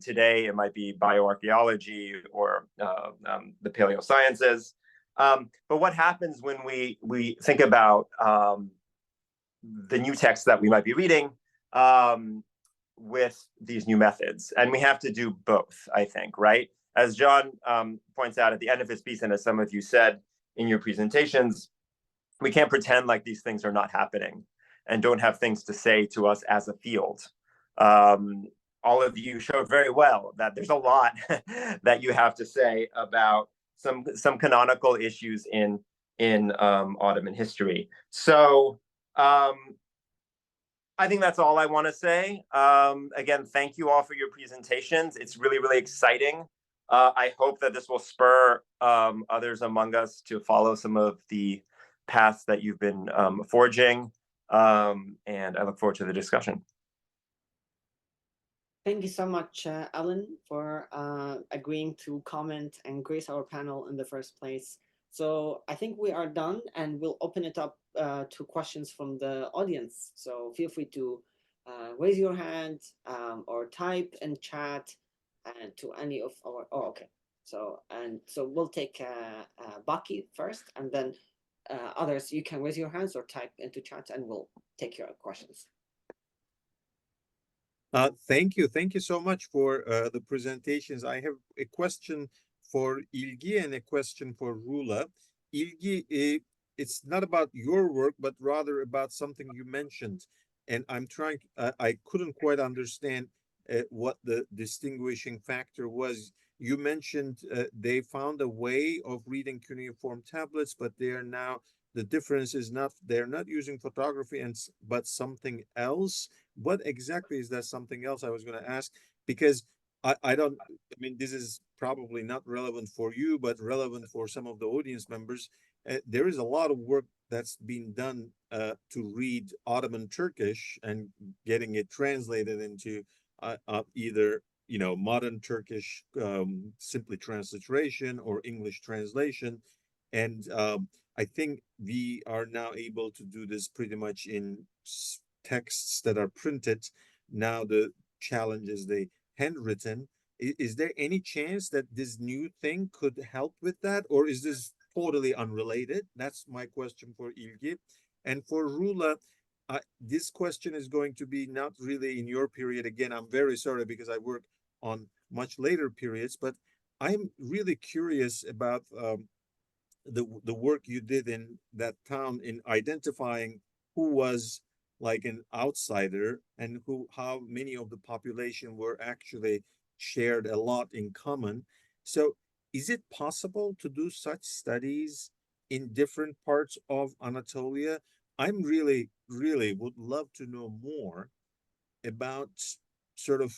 Today, it might be bioarchaeology or the paleosciences. But what happens when we think about the new texts that we might be reading with these new methods? And we have to do both, I think, right? As John points out at the end of his piece, and as some of you said in your presentations, we can't pretend like these things are not happening and don't have things to say to us as a field. All of you showed very well that there's a lot that you have to say about some canonical issues in Ottoman history. So I think that's all I want to say. Again, thank you all for your presentations. It's really, really exciting. I hope that this will spur others among us to follow some of the paths that you've been forging. And I look forward to the discussion. Thank you so much, Alan, for agreeing to comment and grace our panel in the first place. So I think we are done, and we'll open it up to questions from the audience. So feel free to raise your hand or type in chat and to any of our. Oh, okay. So we'll take Baki first, and then others. You can raise your hands or type into chat, and we'll take your questions. Thank you. Thank you so much for the presentations. I have a question for Ilgi and a question for Rula. Ilgi, it's not about your work, but rather about something you mentioned. And I'm trying, I couldn't quite understand what the distinguishing factor was. You mentioned they found a way of reading cuneiform tablets, but they are now, the difference is not, they're not using photography but something else. What exactly is that something else? I was going to ask, because I mean, this is probably not relevant for you, but relevant for some of the audience members. There is a lot of work that's been done to read Ottoman Turkish and getting it translated into either, modern Turkish simply transliteration or English translation. And I think we are now able to do this pretty much in texts that are printed. Now the challenge is the handwritten. Is there any chance that this new thing could help with that, or is this totally unrelated? That's my question for Ilgi. And for Rula, this question is going to be not really in your period. Again, I'm very sorry because I work on much later periods, but I'm really curious about the work you did in that town in identifying who was like an outsider and how many of the population were actually shared a lot in common. So is it possible to do such studies in different parts of Anatolia? I'm really would love to know more about sort of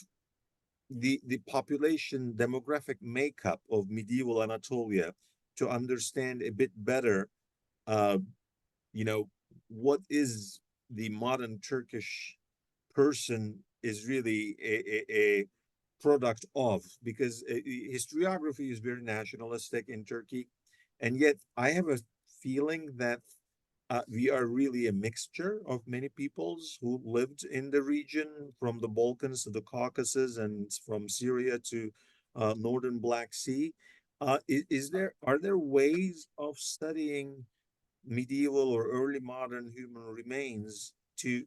the population demographic makeup of medieval Anatolia to understand a bit better, what is the modern Turkish person is really a product of, because historiography is very nationalistic in Turkey. And yet I have a feeling that we are really a mixture of many peoples who lived in the region, from the Balkans to the Caucasus and from Syria to northern Black Sea. Are there ways of studying medieval or early modern human remains to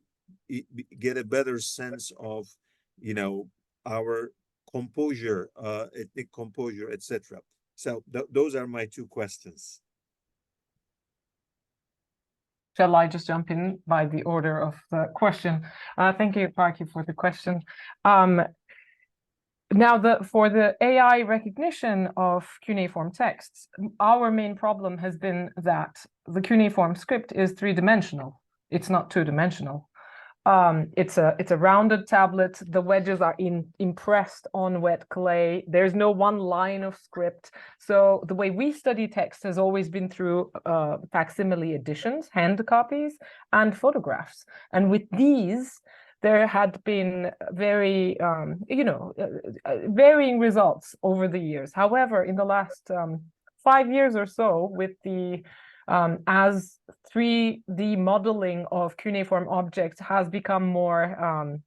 get a better sense of, our composure, ethnic composure, etc.? So those are my two questions. Shall I just jump in by the order of the question? Thank you, Parky, for the question. Now, for the AI recognition of cuneiform texts, our main problem has been that the cuneiform script is three-dimensional. It's not two-dimensional. It's a rounded tablet. The wedges are impressed on wet clay. There's no one line of script. So the way we study text has always been through facsimile editions, hand copies, and photographs. And with these, there had been very, varying results over the years. However, in the last 5 years or so, with the as 3D modeling of cuneiform objects has become more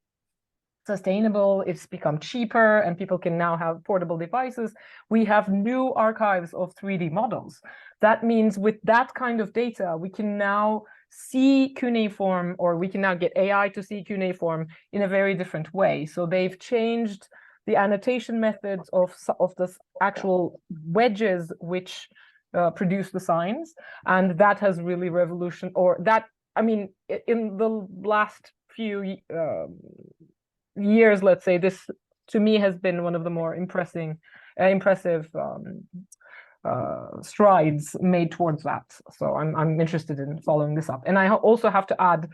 sustainable, it's become cheaper, and people can now have portable devices, we have new archives of 3D models. That means with that kind of data, we can now see cuneiform, or we can now get AI to see cuneiform in a very different way. So they've changed the annotation methods of the actual wedges which produce the signs, and that has really in the last few years, let's say, this to me has been one of the more impressive strides made towards that. So I'm interested in following this up. And I also have to add,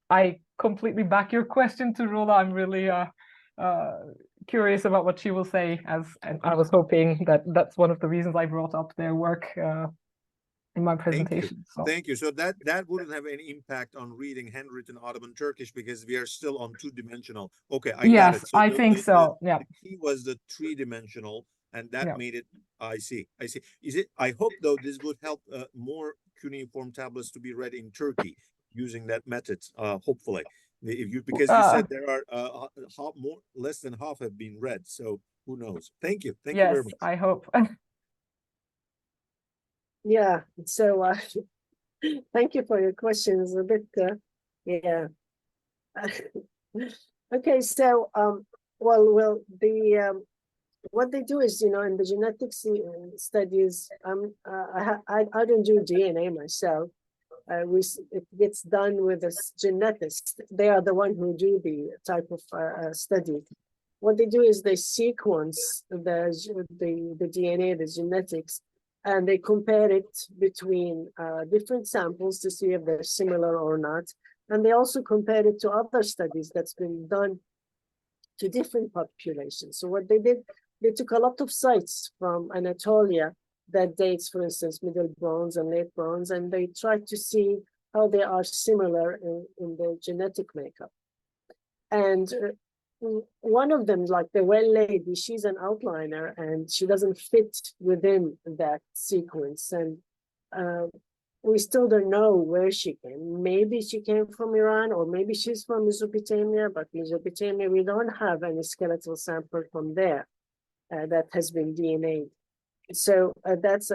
I completely back your question to Rula. I'm really curious about what she will say, and I was hoping that's one of the reasons I brought up their work in my presentation. Thank you. So that wouldn't have any impact on reading handwritten Ottoman Turkish, because we are still on two-dimensional. Okay, I got it. So I think so. Yeah. The key was the three-dimensional, and that made it. I see. Is it? I hope though this would help more cuneiform tablets to be read in Turkey using that method. Hopefully. Because you said there are less than half have been read, so who knows? Thank you very much. I hope. Yeah, so thank you for your questions. A bit okay, so what they do is, in the genetics studies, I don't do DNA myself. It gets done with a geneticists. They are the one who do the type of study. What they do is they sequence the DNA, the genetics, and they compare it between different samples to see if they're similar or not. And they also compare it to other studies that's been done to different populations. So what they did, they took a lot of sites from Anatolia that dates, for instance, Middle Bronze and Late Bronze, and they tried to see how they are similar in their genetic makeup. And one of them, like the well lady, she's an outliner and she doesn't fit within that sequence. And we still don't know where she came. Maybe she came from Iran, or maybe she's from Mesopotamia, but Mesopotamia, we don't have any skeletal sample from there that has been DNA'd. So that's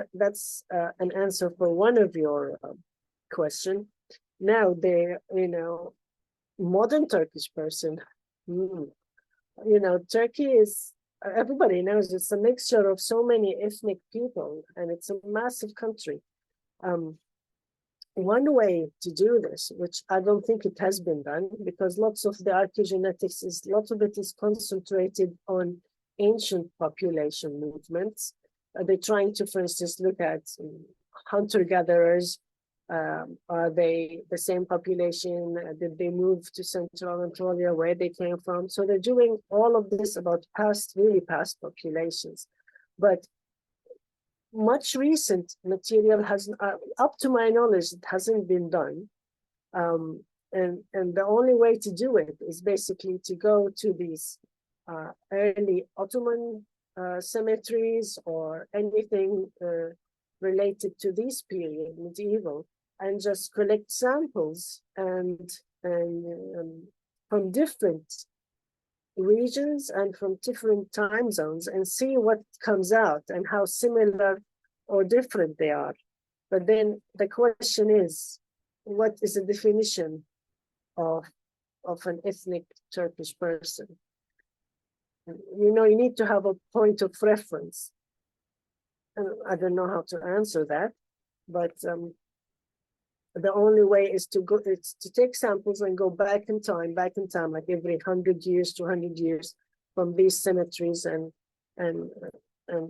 an answer for one of your question. Now, modern Turkish person, Turkey is, everybody knows it's a mixture of so many ethnic people, and it's a massive country. One way to do this, which I don't think it has been done, because lots of the archaeogenetics lots of it is concentrated on ancient population movements. They're trying to, for instance, look at hunter-gatherers. Are they the same population? Did they move to Central Anatolia, where they came from? So they're doing all of this about really past populations. But much recent material hasn't, up to my knowledge, it hasn't been done. And the only way to do it is basically to go to these early Ottoman cemeteries or anything related to this period, medieval, and just collect samples and from different regions and from different time zones, and see what comes out and how similar or different they are. But then the question is, what is the definition of an ethnic Turkish person? You need to have a point of reference. I don't know how to answer that, but the only way is to take samples and go back in time, like every 100 years, 200 years, from these cemeteries, and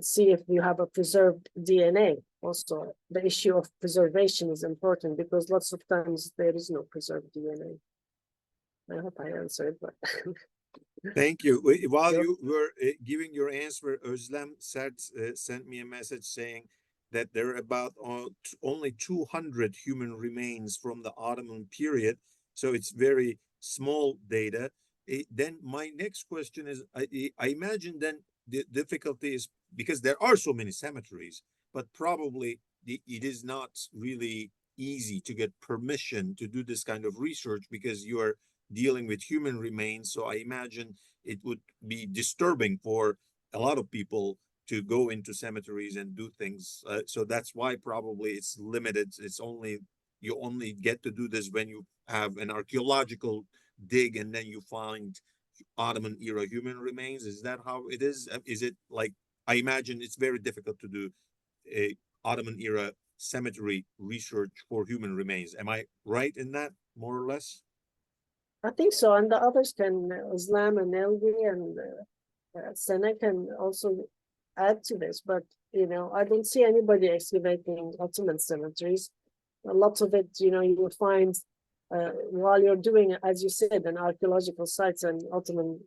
see if you have a preserved DNA. Also, the issue of preservation is important, because lots of times there is no preserved DNA. I hope I answered, but Thank you. While Sure. you were giving your answer, Özlem sent me a message saying that there are about only 200 human remains from the Ottoman period. So it's very small data. Then my next question is, I imagine then the difficulty is because there are so many cemeteries, but probably it is not really easy to get permission to do this kind of research because you are dealing with human remains. So I imagine it would be disturbing for a lot of people to go into cemeteries and do things. So that's why probably it's limited. You only get to do this when you have an archaeological dig and then you find Ottoman era human remains. Is that how it is? Is it like, I imagine it's very difficult to do a Ottoman era cemetery research for human remains. Am I right in that, more or less? I think so. And the others can, Islam and Elgi and Sena can also add to this. But, you know, I don't see anybody excavating Ottoman cemeteries. Lots of it, you know, you will find while you're doing, as you said, an archaeological site, an Ottoman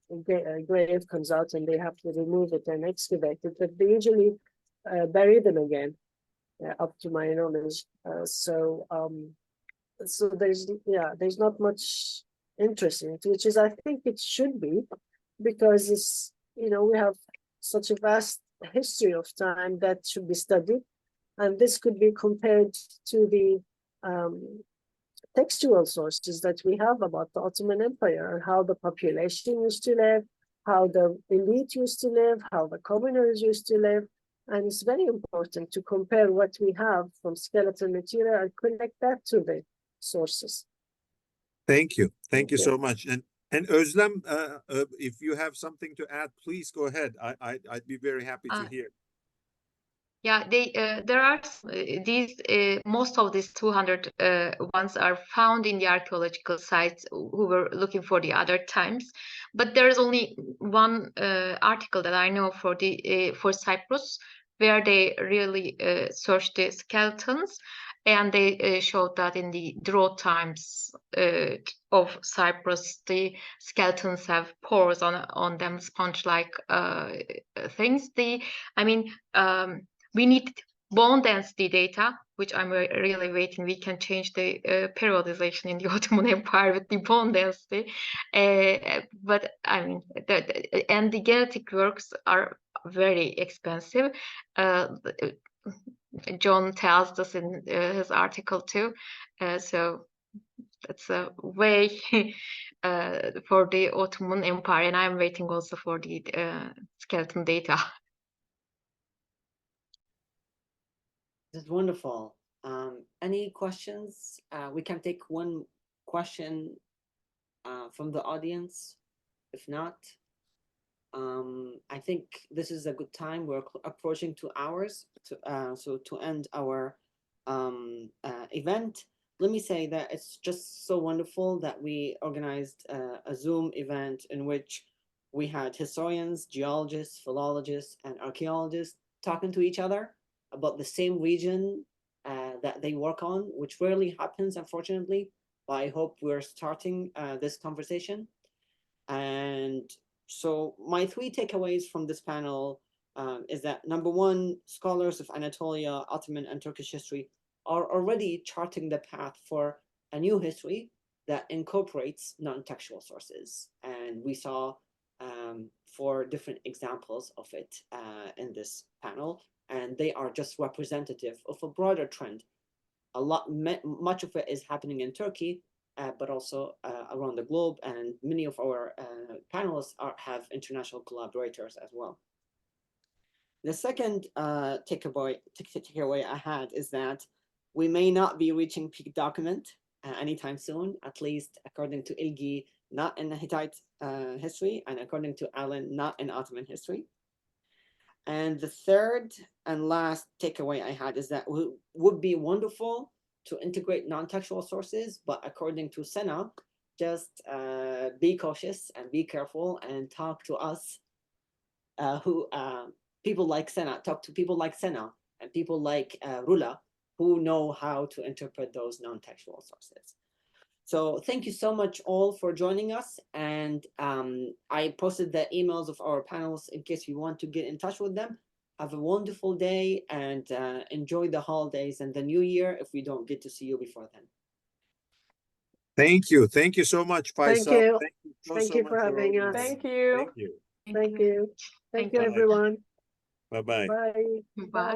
grave comes out and they have to remove it and excavate it. But they usually bury them again, up to my knowledge. So there's not much interest in it, which is, I think it should be, because it's, you know, we have such a vast history of time that should be studied, and this could be compared to the textual sources that we have about the Ottoman Empire and how the population used to live, how the elite used to live, how the commoners used to live. And it's very important to compare what we have from skeletal material and connect that to the sources. Thank you. Thank you Okay. so much. And Özlem, if you have something to add, please go ahead. I'd be very happy to hear. Yeah, there are these most of these 200 ones are found in the archaeological sites who were looking for the other times, but there is only one article that I know for the for Cyprus where they really searched the skeletons, and they showed that in the drought times of Cyprus, the skeletons have pores on them, sponge-like things. We need bone density data, which I'm really waiting. We can change the periodization in the Ottoman Empire with the bone density. But I mean, and the genetic works are very expensive. John tells us in his article too. So that's a way for the Ottoman Empire, and I'm waiting also for the skeleton data. This is wonderful. Any questions? We can take one question from the audience. If not, I think this is a good time. We're approaching 2 hours to end our event. Let me say that it's just so wonderful that we organized a Zoom event in which we had historians, geologists, philologists, and archaeologists talking to each other about the same region that they work on, which rarely happens, unfortunately. But I hope we're starting this conversation. And so my 3 takeaways from this panel is that, number one, scholars of Anatolia, Ottoman, and Turkish history are already charting the path for a new history that incorporates non-textual sources. And we saw 4 different examples of it in this panel, and they are just representative of a broader trend. Much of it is happening in Turkey, but also around the globe, and many of our panelists have international collaborators as well. The second takeaway I had is that we may not be reaching peak document anytime soon, at least according to Ilgi, not in Hittite history, and according to Alan, not in Ottoman history. And the third and last takeaway I had is that it would be wonderful to integrate non-textual sources, but according to Sena, just be cautious and be careful and talk to us people like Sena, talk to people like Sena and people like Rula, who know how to interpret those non-textual sources. So thank you so much all for joining us. And I posted the emails of our panelists in case you want to get in touch with them. Have a wonderful day and enjoy the holidays and the new year if we don't get to see you before then. Thank you. Thank you so much, Thank Faisal. you. Thank you Thank you for having us. Thank you. Thank you. Thank you. Thank you, Bye. everyone. Bye-bye. Bye. Bye.